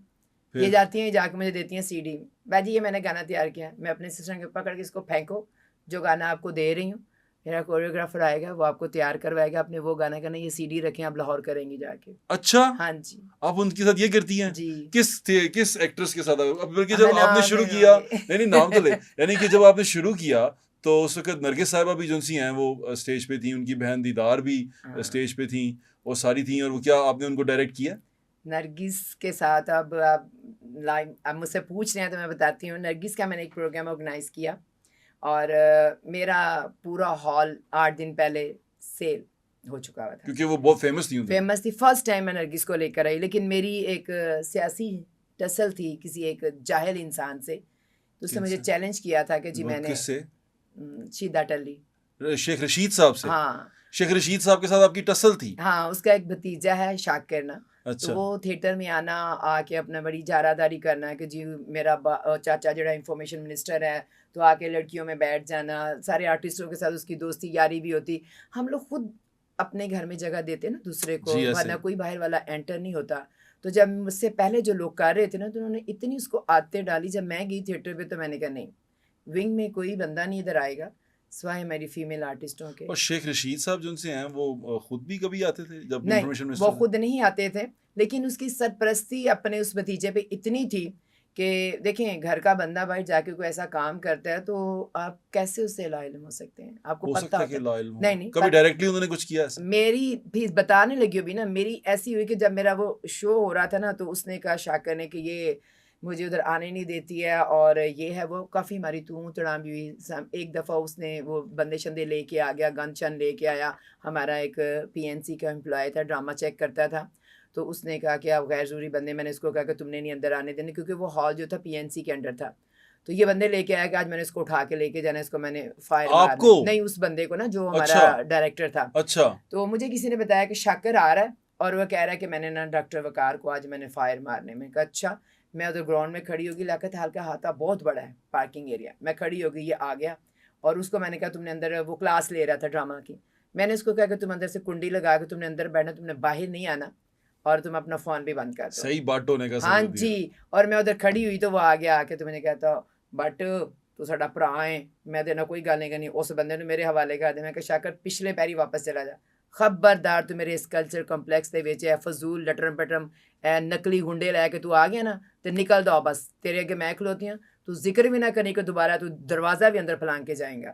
ये फिर? जाती हैं, जाके मुझे देती हैं सीडी, बाजी ये मैंने गाना तैयार किया है, मैं अपने सिस्टर के पकड़ के इसको फेंको, जो गाना आपको दे रही हूँ, मेरा कोरियोग्राफर आएगा, वो आपको तैयार करवाएगा, आपने वो गाना करना, ये सीडी रखें, आप लाहौर करेंगी जाके। अच्छा, हाँ जी आप उनके साथ ये करती हैं? जी। किस एक्ट्रेस के साथ? अब बल्कि हमें जब आपने नाम शुरू नहीं किया, लूंगी। नहीं नहीं नाम तो ले, यानी कि जब आपने शुरू किया तो उस वक्त नरगिस साहिबा भी जो सी हैं वो स्टेज पे थी, उनकी बहन दीदार भी हाँ। स्टेज पे थी, वो सारी थी, और वो क्या आपने उनको डायरेक्ट किया? नरगिस के साथ अब आप लाइन अब मुझसे पूछ रहे हैं तो मैं बताती हूँ। नरगिस का मैंने एक प्रोग्राम ऑर्गेनाइज किया और मेरा पूरा हॉल 8 दिन पहले सेल हो चुका हुआ था, क्योंकि वो बहुत फेमस थी उनकी। फेमस थी। फर्स्ट टाइम मैं नरगिस को लेकर आई, लेकिन मेरी एक सियासी टसल थी किसी एक जाहिल इंसान से, तो उसने मुझे किससे? चैलेंज किया था कि जी वो मैंने किससे? शीदा टली। शेख रशीद साहब से? हाँ शेख रशीद साहब के साथ आपकी टसल थी? हाँ, उसका एक भतीजा है शाकिर ना, तो अच्छा, वो थिएटर में आना, आके अपना बड़ी जारादारी करना कि जी मेरा चाचा जड़ा इंफॉर्मेशन मिनिस्टर है, तो आके लड़कियों में बैठ जाना, सारे आर्टिस्टों के साथ उसकी दोस्ती यारी भी होती। हम लोग खुद अपने घर में जगह देते ना दूसरे को, जी, ऐसे। वरना कोई बाहर वाला एंटर नहीं होता। तो जब मुझसे पहले जो लोग कर रहे थे ना, तो उन्होंने इतनी उसको आदतें डाली, जब मैं गई थिएटर पे तो मैंने कहा नहीं, विंग में कोई बंदा नहीं इधर आएगा सिवाय मेरी फीमेल आर्टिस्टों के। और शेख रशीद साहब जो उनसे हैं वो खुद भी कभी आते थे जब नहीं, इंफॉर्मेशन वो मिनिस्टर? खुद नहीं आते थे, लेकिन उसकी सरपरस्ती अपने उस भतीजे पे इतनी थी कि देखें, घर का बंदा भाई जाके कोई ऐसा काम करता है तो आप कैसे उससे लाइलम हो सकते हैं? आपको हो पता सकता है होता कि है। लॉयल हो, नहीं नहीं, कभी डायरेक्टली उन्होंने कुछ किया ऐसा? मेरी भी बताने लगी अभी ना, मेरी ऐसी हुई कि जब मेरा वो शो हो रहा था ना, तो उसने कहा शाकर ने कि ये मुझे उधर आने नहीं देती है, और ये है वो, काफ़ी हमारी तू तड़ाम भी हुई। एक दफ़ा उसने वो बंदे शंदे लेके आ गया, गन शन लेके आया। हमारा एक पीएनसी का एम्प्लॉय था, ड्रामा चेक करता था, तो उसने कहा कि आप गैर ज़रूरी बंदे, मैंने इसको कहा कि तुमने नहीं अंदर आने देने, क्योंकि वो हॉल जो था पीएनसी के अंडर था। तो ये बंदे लेके आया कि आज मैंने इसको उठा के लेके जाना, इसको मैंने फायर आपको? मारना। नहीं, उस बंदे को ना, जो हमारा अच्छा डायरेक्टर था। अच्छा, तो मुझे किसी ने बताया कि शाकर आ रहा है और वह कह रहा है कि मैंने ना डॉक्टर वकार को आज मैंने फायर मारने में। कहा अच्छा। मैं उधर ग्राउंड में खड़ी होगी, लाकत हल्का हाथा बहुत बड़ा है पार्किंग एरिया, मैं खड़ी होगी, ये आ गया और उसको मैंने कहा तुमने अंदर, वो क्लास ले रहा था ड्रामा की, मैंने उसको कहा कि तुम अंदर से कुंडी लगा के तुमने अंदर बैठना, तुमने बाहर नहीं आना, और तुम अपना फ़ोन भी बंद कर दो। सही बात होने का हाँ सबूत दिया। जी। और मैं उधर खड़ी हुई तो वो आ गया आके, तो मैंने कहता बट तू साडा भरा है, मैं देना कोई गल नहीं करनी। उस बंदे ने मेरे हवाले कर दिया। मैं कहा शाकर पिछले पैरी वापस चला जा, खबरदार तू मेरे इस कल्चर कंपलैक्स के विच फजूल लटरम पटरम नकली गुंडे लैके तू आ गया ना, तो निकल दो बस, तेरे अगे मैं खलोती हूँ, तू जिक्र भी ना करनी कि दोबारा तू दरवाज़ा भी अंदर फलांग के जाएगा।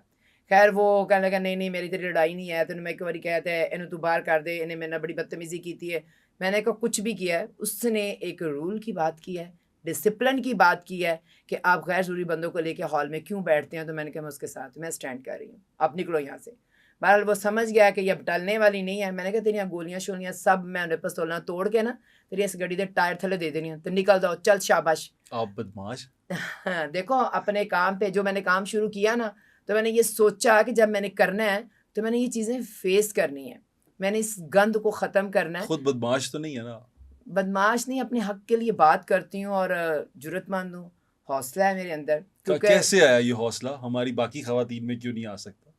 खैर वो कहने लगा नहीं नहीं मेरी तेरी लड़ाई नहीं है, तेन मैं एक बार कहता है इन्हें तू बाहर कर दे, इन्हें मेरे नाल बड़ी बदतमीजी की है। मैंने कहा कुछ भी किया है, उसने एक रूल की बात की है, डिसिप्लिन की बात की है कि आप गैर ज़रूरी बंदों को लेके हॉल में क्यों बैठते हैं। तो मैंने कहा मैं उसके साथ मैं स्टैंड कर रही हूँ, आप निकलो यहाँ से। बहरहाल वो समझ गया कि ये अब टलने वाली नहीं है। मैंने कहा तेरियाँ गोलियाँ शोलियाँ सब मैं पिस्तौलां तोड़ के ना तेरी इस गड्डी के टायर थले दे देनी, तो निकल जाओ, चल शाबाश। आप बदमाश। देखो अपने काम पे जो मैंने काम शुरू किया ना, तो मैंने ये सोचा कि जब मैंने करना है तो मैंने ये चीज़ें फेस करनी है, मैंने इस गंद को ख़त्म करना है। खुद बदमाश तो नहीं है ना? बदमाश नहीं, अपने हक के लिए बात करती हूँ और जुर्रतमंद हूँ, हौसला है मेरे अंदर। क्योंकि कैसे आया ये हौसला, हमारी बाकी खवातीन में क्यों नहीं आ सकता?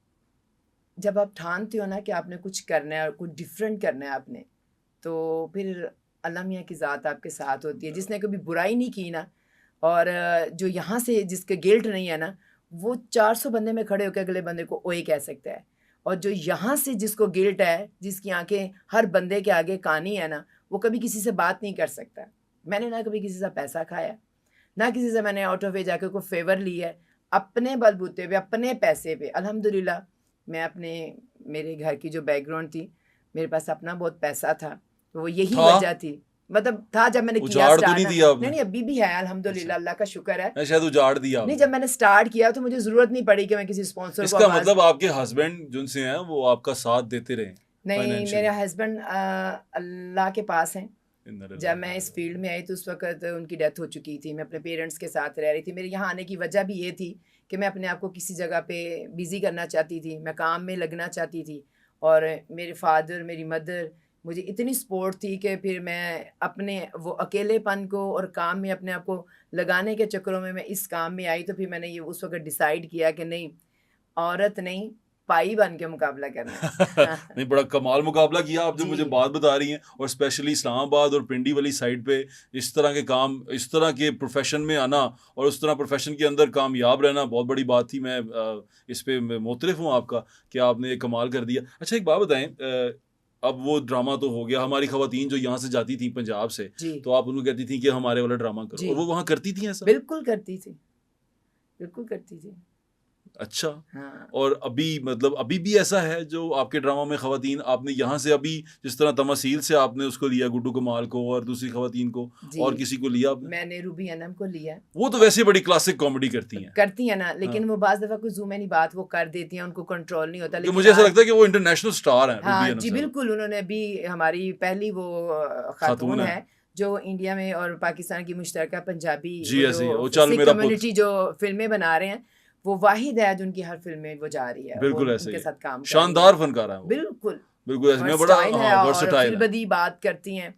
जब आप ठानते हो ना कि आपने कुछ करना है और कुछ डिफरेंट करना है आपने, तो फिर अल्लाह मियाँ की ज़ात आपके साथ होती है। जिसने कभी बुराई नहीं की ना, और जो यहाँ से जिसके गिल्ट नहीं है ना, वो 400 बंदे में खड़े होकर अगले बंदे को ओए कह सकता है। और जो यहाँ से जिसको गिल्ट है, जिसकी आंखें हर बंदे के आगे कानी है ना, वो कभी किसी से बात नहीं कर सकता। मैंने ना कभी किसी से पैसा खाया, ना किसी से मैंने आउट ऑफ वे जाकर कोई फेवर लिया है। अपने बलबूते पे, अपने पैसे पे अल्हम्दुलिल्लाह, मैं अपने मेरे घर की जो बैकग्राउंड थी, मेरे पास अपना बहुत पैसा था, तो वो यही था? वजह थी। मतलब था जब मैंने किया उजाड़ तो स्टार्ट नहीं ना। दिया आपने? नहीं नहीं, अभी भी है अल्हम्दुलिल्लाह, अच्छा, अल्लाह का शुक्र है। मैं शायद उजाड़ दिया नहीं, आपने। जब मैंने स्टार्ट किया तो मुझे ज़रूरत नहीं पड़ी कि मैं किसी स्पॉन्सर को इसका आवाज़। मतलब आपके हस्बैंड जिनसे हैं वो आपका साथ देते रहे नहीं, फाइनेंशियली? मेरे हस्बैंड अल्लाह के पास हैं। इन्ना लिल्लाहि जब व मैं इन्ना इस इलैहि फील्ड में आई तो उस वक़्त उनकी डेथ हो चुकी थी। मैं अपने पेरेंट्स के साथ रह रही थी। मेरे यहाँ आने की वजह भी ये थी कि मैं अपने आप को किसी जगह पे बिज़ी करना चाहती थी, मैं काम में लगना चाहती थी। और मेरे फादर, मेरी मदर, मुझे इतनी सपोर्ट थी कि फिर मैं अपने वो अकेलेपन को और काम में अपने आप को लगाने के चक्करों में मैं इस काम में आई। तो फिर मैंने ये उस वक़्त डिसाइड किया कि नहीं, औरत नहीं, पाई बन के मुकाबला करना है। नहीं, बड़ा कमाल मुकाबला किया आप जो मुझे जी। बात बता रही हैं, और स्पेशली इस्लामाबाद और पिंडी वाली साइड पे इस तरह के काम, इस तरह के प्रोफेशन में आना और उस तरह प्रोफेशन के अंदर कामयाब रहना बहुत बड़ी बात थी। मैं इस पे मोतरफ हूँ आपका कि आपने ये कमाल कर दिया। अच्छा, एक बात बताएं, अब वो ड्रामा तो हो गया, हमारी खवातीन जो यहाँ से जाती थी पंजाब से, जी, तो आप उनको कहती थी कि हमारे वाला ड्रामा करो, जी। और वो वहाँ करती थी ऐसा? बिल्कुल करती थी, बिल्कुल करती थी। अच्छा। हाँ, और अभी मतलब अभी भी ऐसा है जो आपके ड्रामा में खवातीन आपने यहाँ से अभी जिस तरह तमसील से आपने उसको लिया, गुड्डू कमाल को और दूसरी खवातीन को, जी। और किसी को लिया आपने? मैंने रूबी अनम को लिया। वो तो वैसे बड़ी क्लासिक कॉमेडी करती हैं। करती हैं ना, लेकिन हाँ। वो बाज़ दफ़ा कोई ज़ूम-ऐनी बात वो कर देती हैं, उनको कंट्रोल नहीं होता। कि लेकिन मुझे ऐसा आज लगता है कि वो इंटरनेशनल स्टार हैं, रूबी हाँ अनम जी, साहब। बिल्कुल। उन्होंने अभी हमारी पहली वो खातून खातून है। है जो इंडिया में और पाकिस्तान की मुश्तरका पंजाबी जी, वो ऐसे ही है, वो जो चल सिख मेरा पुत। कम्युनिटी जो फ़िल्में बना रहे हैं, वो वाहिद है जो उनकी हर फ़िल्म में वो जा रही है, वो बिल्कुल ऐसे ही उनके है। साथ काम कर रही है। शानदार फनकार है वो। बिल्कुल। बिल्कुल ऐसे और में बड़ा, स्टाइल है हाँ, और वर्सटाइल है। फिर-बदी बात करती हैं।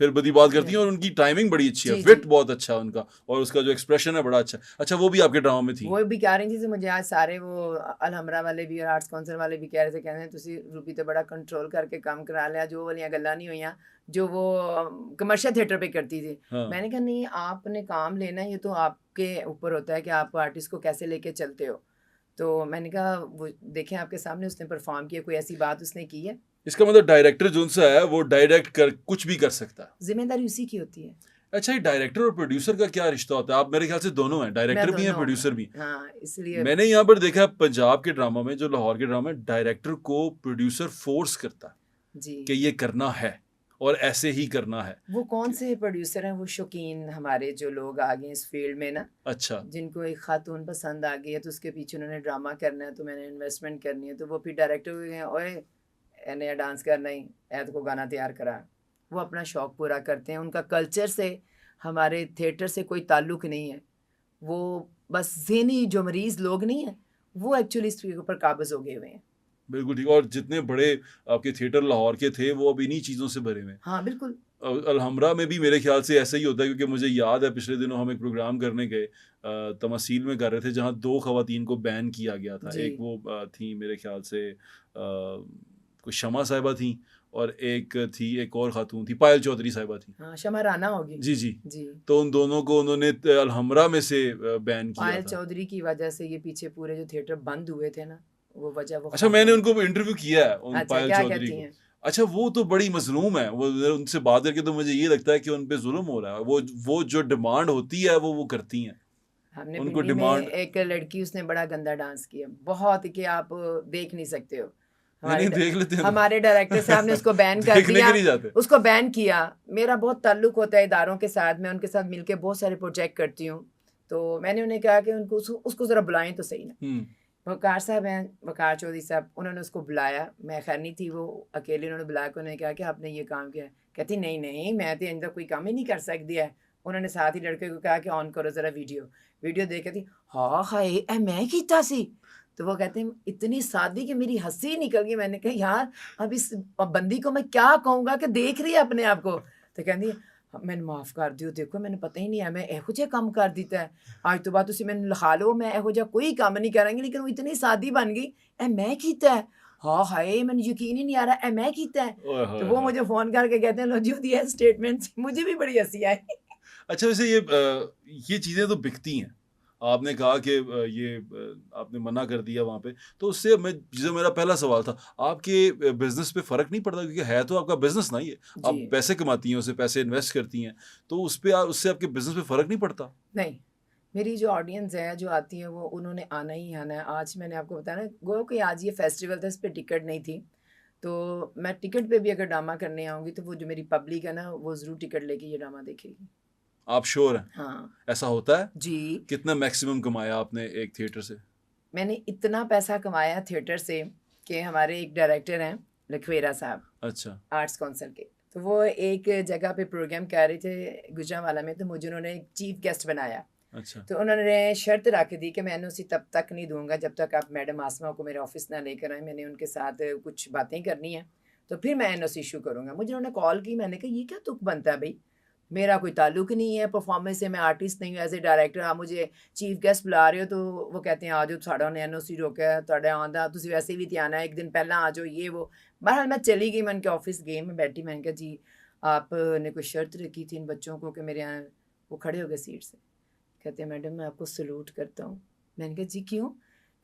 फिर बदी बात करती हैं और उनकी टाइमिंग बड़ी अच्छी है, जी, विट जी। बहुत अच्छा है उनका, और उसका जो एक्सप्रेशन है बड़ा अच्छा। अच्छा, वो भी आपके ड्रामा में थी? वो भी कह रही थी, मुझे आज सारे वो अलहमरा वाले भी और आर्ट्स काउंसिल वाले भी कह रहे थे, कहते हैं तुसी रूबी तो बड़ा कंट्रोल करके काम करा लिया, जो वालियां गल्लां नहीं हुई जो वो कमर्शियल थिएटर पे करती थी। हाँ। मैंने कहा नहीं, आपने काम लेना है, ये तो आपके ऊपर होता है कि आप आर्टिस्ट को कैसे लेके चलते हो। तो मैंने कहा वो देखें आपके सामने उसने परफॉर्म किया, कोई ऐसी बात उसने की है? इसका मतलब डायरेक्टर जो सा है वो डायरेक्ट कर कुछ भी कर सकता है। जिम्मेदारी उसी की होती है। अच्छा, ये डायरेक्टर और प्रोड्यूसर का क्या रिश्ता होता है? आप मेरे ख्याल से दोनों हैं, मैं डायरेक्टर भी हैं, दोनों प्रोड्यूसर भी। हाँ, इसलिए मैंने यहाँ पर देखा है पंजाब के ड्रामा में, जो लाहौर के ड्रामा में, डायरेक्टर को प्रोड्यूसर फोर्स करता है जी। कि ये करना है और ऐसे ही करना है। वो कौन से प्रोड्यूसर हैं? वो शौकीन हमारे जो लोग आ गए इस फील्ड में ना, अच्छा। जिनको एक खातून पसंद आ गई है तो उसके पीछे उन्होंने ड्रामा करना है, तो मैंने इन्वेस्टमेंट करनी है, तो वो फिर डायरेक्टर हो गए, ओए ए नया डांस करना ही ऐद को गाना तैयार करा। वो अपना शौक पूरा करते हैं, उनका कल्चर से हमारे थिएटर से कोई ताल्लुक नहीं है। वो बस ज़हनी जो मरीज़ लोग नहीं हैं, वो एक्चुअली इसके ऊपर काबिज़ हो गए हुए हैं। बिल्कुल ठीक। और जितने बड़े आपके थिएटर लाहौर के थे वो अब इन्हीं चीज़ों से भरे हुए हैं। हाँ, बिल्कुल। अलहमरा में भी मेरे ख्याल से ऐसा ही होता है, क्योंकि मुझे याद है पिछले दिनों हम एक प्रोग्राम करने गए, तमसील में कर रहे थे, जहाँ 2 खवातीन को बैन किया गया था। जी। एक वो थी मेरे ख्याल से कोई शमा साहिबा थी, और एक थी, एक और खातून थी, पायल चौधरी साहिबा थी। हाँ, शमा राना होगी। जी, जी। जी। तो उन दोनों को उन्होंने अलहमरा में से बैन किया पायल था। चौधरी की वजह से ये पीछे पूरे जो थिएटर बंद हुए थे ना, वो वजह वो अच्छा, मैंने उनको इंटरव्यू किया है, उन अच्छा, पायल क्या चौधरी कहती को। हैं? अच्छा, वो तो बड़ी मज़लूम है। वो उनसे बात करके तो मुझे ये लगता है कि उन पे ज़ुल्म हो रहा है। वो जो डिमांड होती है वो करती हैं। हमने उनको पिंडी में डिमांड, एक लड़की, उसने बड़ा गंदा डांस किया, बहुत, कि आप देख नहीं सकते हो। नहीं देख लेते हैं तो। हमारे डायरेक्टर साहब ने उसको बैन कर देखने दिया, के नहीं जाते। उसको बैन किया। मेरा बहुत ताल्लुक होता है इदारों के साथ, मैं उनके साथ मिलके बहुत सारे प्रोजेक्ट करती हूँ, तो मैंने उन्हें कहा कि उनको उसको ज़रा बुलाएं तो सही ना। वकार साहब हैं, वकार चौधरी साहब, उन्होंने उसको बुलाया, मैं खैर नहीं थी, वो अकेले उन्होंने बुलाया के उन्होंने कहा कि आपने ये काम किया। कहती नहीं नहीं, मैं तो अंदर कोई काम ही नहीं कर सकती है। उन्होंने साथ ही लड़के को कहा कि ऑन करो ज़रा वीडियो देख के थी, हाँ हाय ए मैं कीता सी। तो वो कहते हैं इतनी सादी कि मेरी हंसी निकल गई। मैंने कहा यार अब इस बंदी को मैं क्या कहूँगा कि देख रही है अपने आप को। तो कहती मैंने माफ़ कर दियो, देखो मैंने पता ही नहीं है, मैं एहो जिहा काम कर दिता है, आज तो बाद तुसी मैंने लिखा लो, मैं एहो जिहा कोई काम नहीं करांगी। लेकिन वो इतनी सादी बन गई, ए मैं कीता है, हाँ हाय मैंने यकीन ही नहीं आ रहा, ए मैं कीता है। तो वो मुझे फ़ोन करके कहते हैं लो जी दिया स्टेटमेंट। मुझे भी बड़ी हंसी आई। अच्छा, वैसे ये चीज़ें तो बिकती हैं। आपने कहा कि आपने मना कर दिया वहाँ पे, तो उससे जो मेरा पहला सवाल था, आपके बिजनेस पे फ़र्क नहीं पड़ता? क्योंकि है तो आपका बिजनेस ना ये, आप जी पैसे कमाती हैं, उससे पैसे इन्वेस्ट करती हैं, तो उससे आपके बिजनेस पे फ़र्क नहीं पड़ता? नहीं, मेरी जो ऑडियंस है जो आती है वो उन्होंने आना ही आना है। आज मैंने आपको बताया ना, गो कि आज ये फेस्टिवल था, इस पे टिकट नहीं थी, तो मैं टिकट पे भी अगर ड्रामा करने आऊँगी तो वो जो मेरी पब्लिक है ना, वो ज़रूर टिकट लेके ये ड्रामा देखेगी। आप श्योर हैं? हाँ ऐसा होता है? जी। कितना मैक्सिमम कमाया आपने एक थिएटर से? मैंने इतना पैसा कमाया थिएटर से कि हमारे एक डायरेक्टर हैं लखवेरा साहब, अच्छा। आर्ट्स काउंसिल के, तो वो एक जगह पे प्रोग्राम कर रहे थे गुजरांवाला में, तो मुझे उन्होंने एक चीफ गेस्ट बनाया। अच्छा। तो उन्होंने शर्त रख दी कि मैं उसे तब तक नहीं दूंगा जब तक आप मैडम आसमा को मेरे ऑफिस ना लेकर आए, मैंने उनके साथ कुछ बातें करनी है। तो फिर मैं एनओसी इशू करूँगा। मुझे उन्होंने कॉल की, मैंने कहा ये क्या तुक बनता है भाई, मेरा कोई ताल्लुक नहीं है परफॉर्मेंस से, मैं आर्टिस्ट नहीं हूँ एज ए डायरेक्टर, आप मुझे चीफ गेस्ट बुला रहे हो तो वो कहते हैं आ जाओ, साढ़ा ने एनओसी रोका ਤੁਹਾਡੇ ਆਉਂਦਾ ਤੁਸੀਂ वैसे भी तो आना है, एक दिन पहला आ जाओ ये वो। बहरहाल मैं चली गई, मैं उनके ऑफिस गई, मैं बैठी, मैंने कहा जी आपने कोई शर्त रखी थी इन बच्चों को कि मेरे यहाँ, वो खड़े हो गए सीट से, कहते हैं मैडम मैं आपको सलूट करता हूँ। मैंने कहा जी क्यों?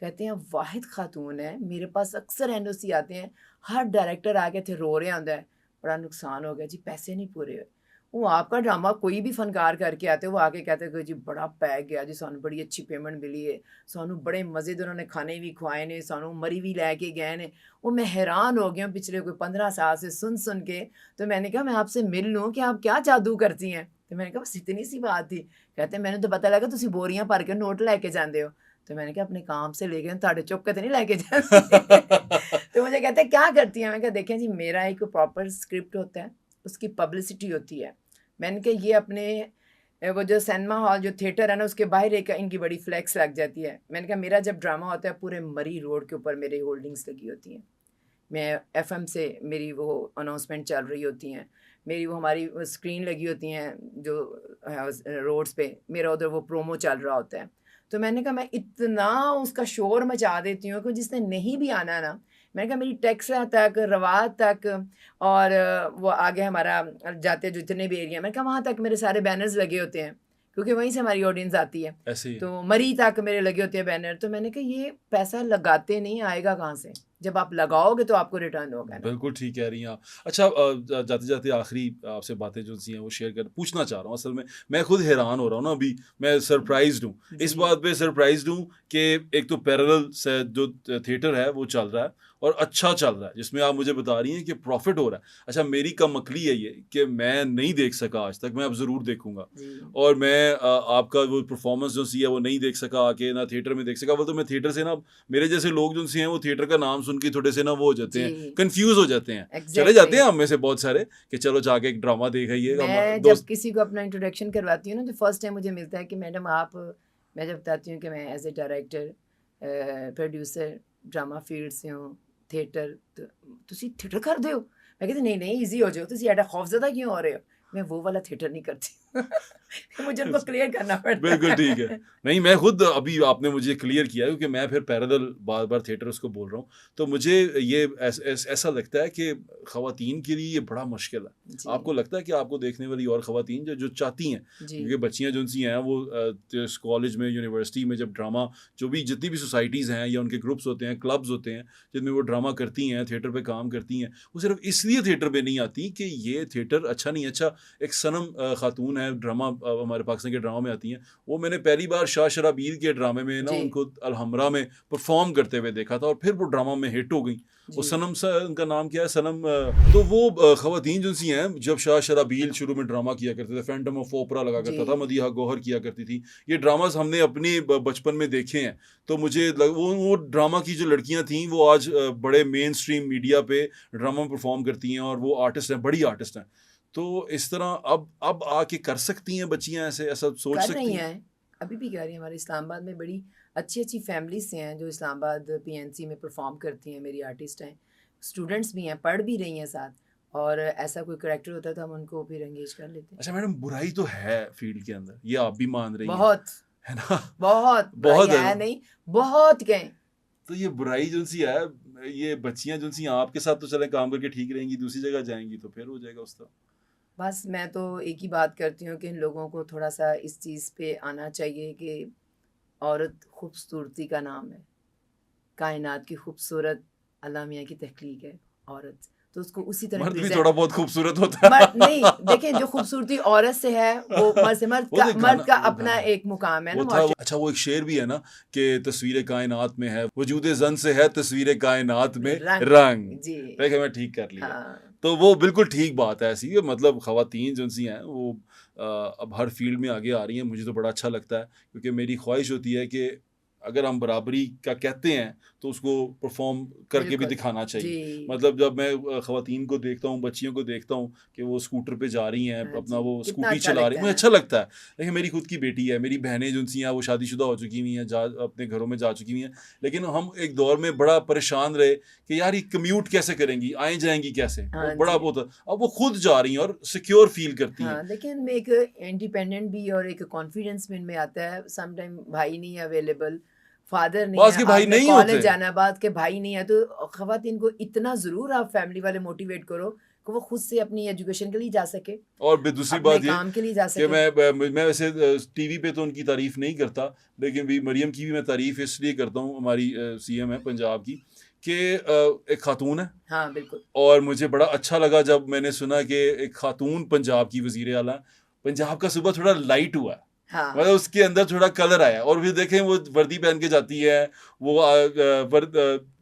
कहते हैं वाहिद खातून है, मेरे पास अक्सर एनओसी आते हैं, हर डायरेक्टर आके थे रो रहा होंदा है बड़ा नुकसान हो गया जी, पैसे नहीं पूरे हुए। वो आपका ड्रामा कोई भी फनकार करके आते वो आके कहते कि जी बड़ा पैक गया जी, सानू बड़ी अच्छी पेमेंट मिली है, सानू बड़े मज़े दे उन्होंने खाने भी खुआए ने, सानू मरी भी लैके गए ने। वो मैं हैरान हो गया पिछले कोई 15 साल से सुन के। तो मैंने कहा मैं आपसे मिल लूँ कि आप क्या जादू करती हैं? तो मैंने कहा बस इतनी सी बात थी। कहते मैंने तो पता लगा तुसी बोरियां भर के नोट लैके जाते हो। तो मैंने कहा अपने काम से लेके ਤੁਹਾਡੇ चुप के तो नहीं लैके जाते। तो मुझे कहते क्या करती हैं? मैंने कहा देखें जी मेरा एक प्रॉपर स्क्रिप्ट होता है, उसकी पब्लिसिटी होती है। मैंने कहा ये अपने वो जो सिनेमा हॉल जो थिएटर है ना उसके बाहर एक इनकी बड़ी फ्लैक्स लग जाती है। मैंने कहा मेरा जब ड्रामा होता है पूरे मरी रोड के ऊपर मेरी होल्डिंग्स लगी होती हैं, मैं एफएम से मेरी वो अनाउंसमेंट चल रही होती हैं, मेरी वो हमारी स्क्रीन लगी होती हैं जो रोड्स पे, मेरा उधर वो प्रोमो चल रहा होता है। तो मैंने कहा मैं इतना उसका शोर मचा देती हूँ कि जिसने नहीं भी आना ना, मैंने कहा मेरी टेक्सला तक, रवात तक और वो आगे हमारा जाते जितने भी एरिया, मैंने कहा वहाँ तक मेरे सारे बैनर्स लगे होते हैं क्योंकि वहीं से हमारी ऑडियंस आती है। ऐसे ही तो मरी तक मेरे लगे होते हैं बैनर। तो मैंने कहा ये पैसा लगाते नहीं, आएगा कहाँ से? जब आप लगाओगे तो आपको रिटर्न होगा ना। बिल्कुल ठीक कह रही हैं आप। अच्छा जाते जाते आखिरी आपसे बातें जो सी हैं वो शेयर कर पूछना चाह रहा हूँ। असल में मैं खुद हैरान हो रहा हूँ ना, अभी मैं सरप्राइज्ड हूँ, इस जी। बात पे सरप्राइज्ड हूँ कि एक तो पैरेलल से जो थिएटर है वो चल रहा है और अच्छा चल रहा है, जिसमें आप मुझे बता रही हैं कि प्रॉफिट हो रहा है। अच्छा मेरी कमकली है ये कि मैं नहीं देख सका आज तक, मैं अब ज़रूर देखूंगा। जी। और मैं आपका वो परफॉर्मेंस जो सी है वो नहीं देख सका आके, ना थिएटर में देख सका। वो तो मैं थिएटर से ना, मेरे जैसे लोग जो सी हैं वो थिएटर का नाम सुन के थोड़े से ना वो हो जाते हैं, जी। कंफ्यूज हो जाते हैं। चले एग्जैक्टली जाते हैं हम में से बहुत सारे कि चलो जाके एक ड्रामा देख आइए। मैं जब दोस्त किसी को अपना इंट्रोडक्शन करवाती हूँ ना तो फर्स्ट टाइम मुझे मिलता है कि मैडम आप, मैं जब बताती हूँ कि मैं as a director producer drama field से हूँ, थिएटर, तो ਤੁਸੀਂ थिएटर कर दे हो? मैं कहती नहीं नहीं ईजी हो जाओ, ਤੁਸੀਂ ਐਡਾ खौफजदा क्यों हो रहे हो? मैं वो वाला थिएटर नहीं करती। मुझे उनको क्लियर करना पड़ता बिल्कुल ठीक है। है। नहीं मैं खुद अभी आपने मुझे क्लियर किया क्योंकि मैं फिर पैरेलल बार बार थिएटर उसको बोल रहा हूँ, तो मुझे ये ऐसा लगता है कि ख़वातीन के लिए ये बड़ा मुश्किल है। जी आपको लगता है कि आपको देखने वाली और ख़वातीन जो जो चाहती हैं, जी क्योंकि बच्चियाँ जो सी हैं वो कॉलेज में, यूनिवर्सिटी में जब ड्रामा, जो भी जितनी भी सोसाइटीज़ हैं या उनके ग्रुप्स होते हैं, क्लब्स होते हैं जिनमें वो ड्रामा करती हैं, थिएटर पे काम करती हैं, वो सिर्फ इसलिए थिएटर पे नहीं आती कि ये थिएटर अच्छा नहीं। अच्छा एक सनम खातून है ड्रामा हमारे पाकिस्तान के ड्रामा में आती हैं, वो मैंने पहली बार शाह शराबीर के ड्रामे में ना जी उनको अलहमरा में परफॉर्म करते हुए देखा था और फिर वो ड्रामा में हिट हो गई। वो जी सनम सा उनका नाम क्या है, सनम तो वो ख़वातीन जो सी हैं जब शाह शराबील शुरू में ड्रामा किया करते थे, फैंटम ऑफ ओपरा लगा करता था, जी मदीहा गौहर किया करती थी, ये ड्रामास हमने अपने बचपन में देखे हैं। तो मुझे वो ड्रामा की जो लड़कियां थीं वो आज बड़े मेन स्ट्रीम मीडिया पे ड्रामा में परफॉर्म करती हैं और वो आर्टिस्ट हैं, बड़ी आर्टिस्ट हैं। तो इस तरह अब आके कर सकती हैं बच्चियां, ऐसे ऐसा सोच कर सकती रही हैं? हैं, अभी भी कर रही हैं। हमारे इस्लामाबाद में बड़ी अच्छी अच्छी फैमिलीज से हैं जो इस्लामाबाद पीएनसी में परफॉर्म करती हैं, मेरी आर्टिस्ट हैं, स्टूडेंट्स भी हैं, पढ़ भी रही हैं साथ, और ऐसा कोई करेक्टर होता है तो हम उनको फिर एंगेज कर लेते हैं। अच्छा मैडम, बुराई तो है फील्ड के अंदर, ये आप भी मान रही हैं, बहुत है ना? बहुत बहुत बुराई है है ना? नहीं, बहुत कहें। तो ये बुराई जो सी है, ये बच्चियां जो सी आपके साथ तो चले काम करके ठीक रहेंगी, दूसरी जगह जाएंगी तो फिर हो जाएगा उस तरह। बस मैं तो एक ही बात करती हूँ कि इन लोगों को थोड़ा सा इस चीज़ पे आना चाहिए कि औरत खूबसूरती का नाम है, कायनात की खूबसूरत अल्लाह मियाँ की तख्लीक है औरत, तो उसको उसी तरह मर्द भी प्रेजेंट। थोड़ा बहुत खूबसूरत होता है। मर्द नहीं, देखें जो खूबसूरती औरत से है वो मर्द से, वो तो मर्द का वो अपना गाना एक मुकाम है ना वो था वो, अच्छा वो एक शेर भी है ना कि तस्वीर कायनात में है वजूद जन से है तस्वीर कायनात में रंग। रंग। जी देखिए मैं ठीक कर लिया। हाँ तो वो बिल्कुल ठीक बात है ऐसी, मतलब ख़वातीन जो सी हैं वो अब हर फील्ड में आगे आ रही हैं, मुझे तो बड़ा अच्छा लगता है क्योंकि मेरी ख्वाहिश होती है कि अगर हम बराबरी का कहते हैं तो उसको परफॉर्म करके भी बिल्कुल। दिखाना चाहिए। जी। मतलब जब मैं ख़वातीन को देखता हूँ, बच्चियों को देखता हूँ कि वो स्कूटर पे जा रही हैं, हाँ अपना जी, वो कितना स्कूटी अच्छा चला रही लगता हैं, है मुझे ना। अच्छा लगता है। देखिए मेरी खुद की बेटी है, मेरी बहनें जो सी हैं वो शादीशुदा हो चुकी हुई हैं, जा अपने घरों में जा चुकी हुई हैं। लेकिन हम एक दौर में बड़ा परेशान रहे कि यार ये कम्यूट कैसे करेंगी, आए जाएँगी कैसे? वो हाँ बड़ा जी। वो था। अब वो खुद जा रही हैं और सिक्योर फ़ील करती हैं। हाँ, देखिए इनमें एक इंडिपेंडेंट भी और एक कॉन्फिडेंस भी इनमें आता है। सम टाइम भाई नहीं है अवेलेबल, फादर नहीं बाज़ है, के भाई आपने नहीं कॉलेज होते। जाना है, बाद के भाई नहीं है, तो ख़वातीन को इतना ज़रूर आप फैमिली वाले मोटिवेट करो कि वो खुद से अपनी एजुकेशन के लिए जा सके, और दूसरी अपने बात ये काम के लिए जा कि सके। मैं वैसे टीवी पे तो उनकी तारीफ नहीं करता, लेकिन भी मरियम की भी मैं तारीफ इसलिए करता हूँ, हमारी सीएम है पंजाब की, कि एक खातून है। हाँ, बिल्कुल। और मुझे बड़ा अच्छा लगा जब मैंने सुना कि एक खातून पंजाब की वज़ीर आला। पंजाब का सुबह थोड़ा लाइट हुआ, हाँ, हाँ। मतलब उसके अंदर थोड़ा कलर आया। और फिर देखें वो वर्दी पहन के जाती है, वो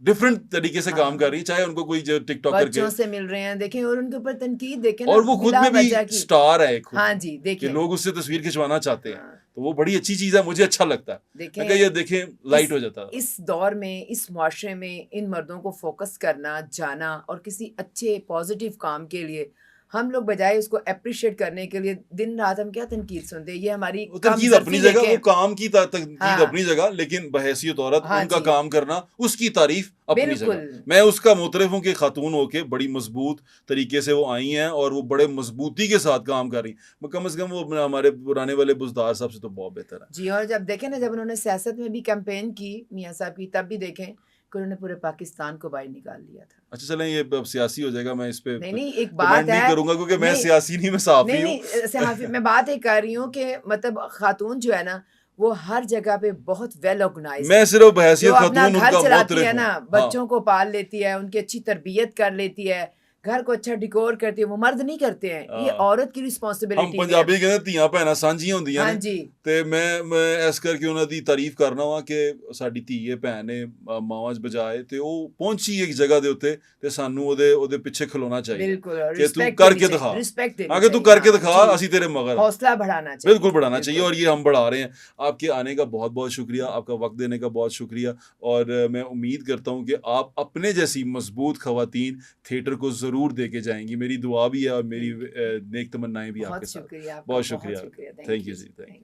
डिफरेंट तरीके से काम कर हाँ, रही है, चाहे उनको कोई जो टिकटॉकर के। बच्चों से मिल रहे हैं, देखें, और उनके ऊपर तनकीद देखें ना और वो खुद बिला में भी वजह की। स्टार है खुद हाँ में, जी, कि देखें। लोग उससे तस्वीर खिंचवाना चाहते हैं। हाँ, तो वो बड़ी अच्छी चीज़ है, मुझे अच्छा लगता है। मैं कहा देखें ये देखें लाइट इस हो जाता है। इस दौर में, इस मुआशरे में इन मर्दों को फोकस करना, जाना और किसी अच्छे पॉजिटिव काम के लिए हम लोग बजाय उसको एप्रिशिएट करने के लिए दिन रात हम क्या तनकीद सुनते हैं, ये हमारी वो कम तनकीद अपनी ज़र्फ़ी जगह, वो देखें। काम की तनकीद हाँ, अपनी जगह, लेकिन बहैसियत औरत हाँ उनका जी, काम करना, उसकी तारीफ अपनी बिल्कुल। जगह। मैं उसका मुतरफ़ हूँ कि खातून होके बड़ी मजबूत तरीके से वो आई हैं और वो बड़े मजबूती के साथ काम कर रही हैं। कम से कम वो हमारे पुराने वाले बुज़दार साहब से तो बहुत बेहतर है। जी, और जब देखें ना, जब उन्होंने सियासत में भी कैंपेन की मियाँ साहब की, तब भी देखें कि उन्होंने पूरे पाकिस्तान को बाहर निकाल लिया था। अच्छा चलें, ये अब सियासी हो जाएगा, मैं इस पे नहीं, नहीं, एक कमेंट बात नहीं है। करूँगा क्योंकि मैं नहीं, सियासी नहीं, मैं सहाफ़ी नहीं, हूँ। नहीं, सहाफ़ी मैं बात ये कर रही हूँ कि मतलब खातून जो है ना, वो हर जगह पे बहुत वेल ऑर्गनाइज़्ड मैं है। सिर्फ़ जो बहैसियत अपना खातून घर उनका चलाती है मुतरफ़ हूँ। ना, हाँ। बच्चों को पाल लेती है, उनकी अच्छी तरबियत कर लेती है, घर को अच्छा डेकोर करती है, वो मर्द नहीं करते हैं, ये हाँ। औरत की हम रिस्पॉन्सिबिलिटी है। पंजाबी कहते ਧੀਆਂ ਭੈਣਾਂ ਸਾਂਝੀਆਂ ਹੁੰਦੀਆਂ हाँ ਨੇ। जी। ਤੇ ਮੈਂ ਇਸ ਕਰਕੇ ਉਹਨਾਂ ਦੀ ਤਾਰੀਫ ਕਰਨਾ ਵਾਂ ਕਿ ਸਾਡੀ ਧੀ ਹੈ, ਭੈਣ ਨੇ, ਮਾਵਾਂ 'ਚ ਬਜਾਏ ਤੇ ਉਹ ਪਹੁੰਚੀ ਇੱਕ ਜਗ੍ਹਾ ਦੇ ਉੱਤੇ ਤੇ ਸਾਨੂੰ ਉਹਦੇ ਪਿੱਛੇ ਖਲੋਣਾ ਚਾਹੀਦਾ बिल्कुल, और ਕਿ ਤੂੰ रिस्पेक्ट देनी ਕਰਕੇ चाहिए, दिखा। रिस्पेक्ट हाँ देनी कि तू चाहिए। करके हाँ दिखा, जी, ਅਸੀਂ तेरे मगर। हौसला बढ़ाना चाहिए। बिल्कुल बढ़ाना चाहिए बिल्कुल। और ये हम बढ़ा रहे हैं। आपके आने का बहुत बहुत शुक्रिया, आपका वक्त देने का बहुत शुक्रिया। और मैं उम्मीद करता हूँ कि आप अपने जैसी मजबूत खवातीन थिएटर को ज़रूर दे के जाएंगी। मेरी दुआ भी है और मेरी थैंक यू। नेक तमन्नाएं भी बहुत आपके साथ। शुक्रिया आपका, बहुत बहुत शुक्रिया। शुक्रिया। Thank you you. जी, थैंक यू।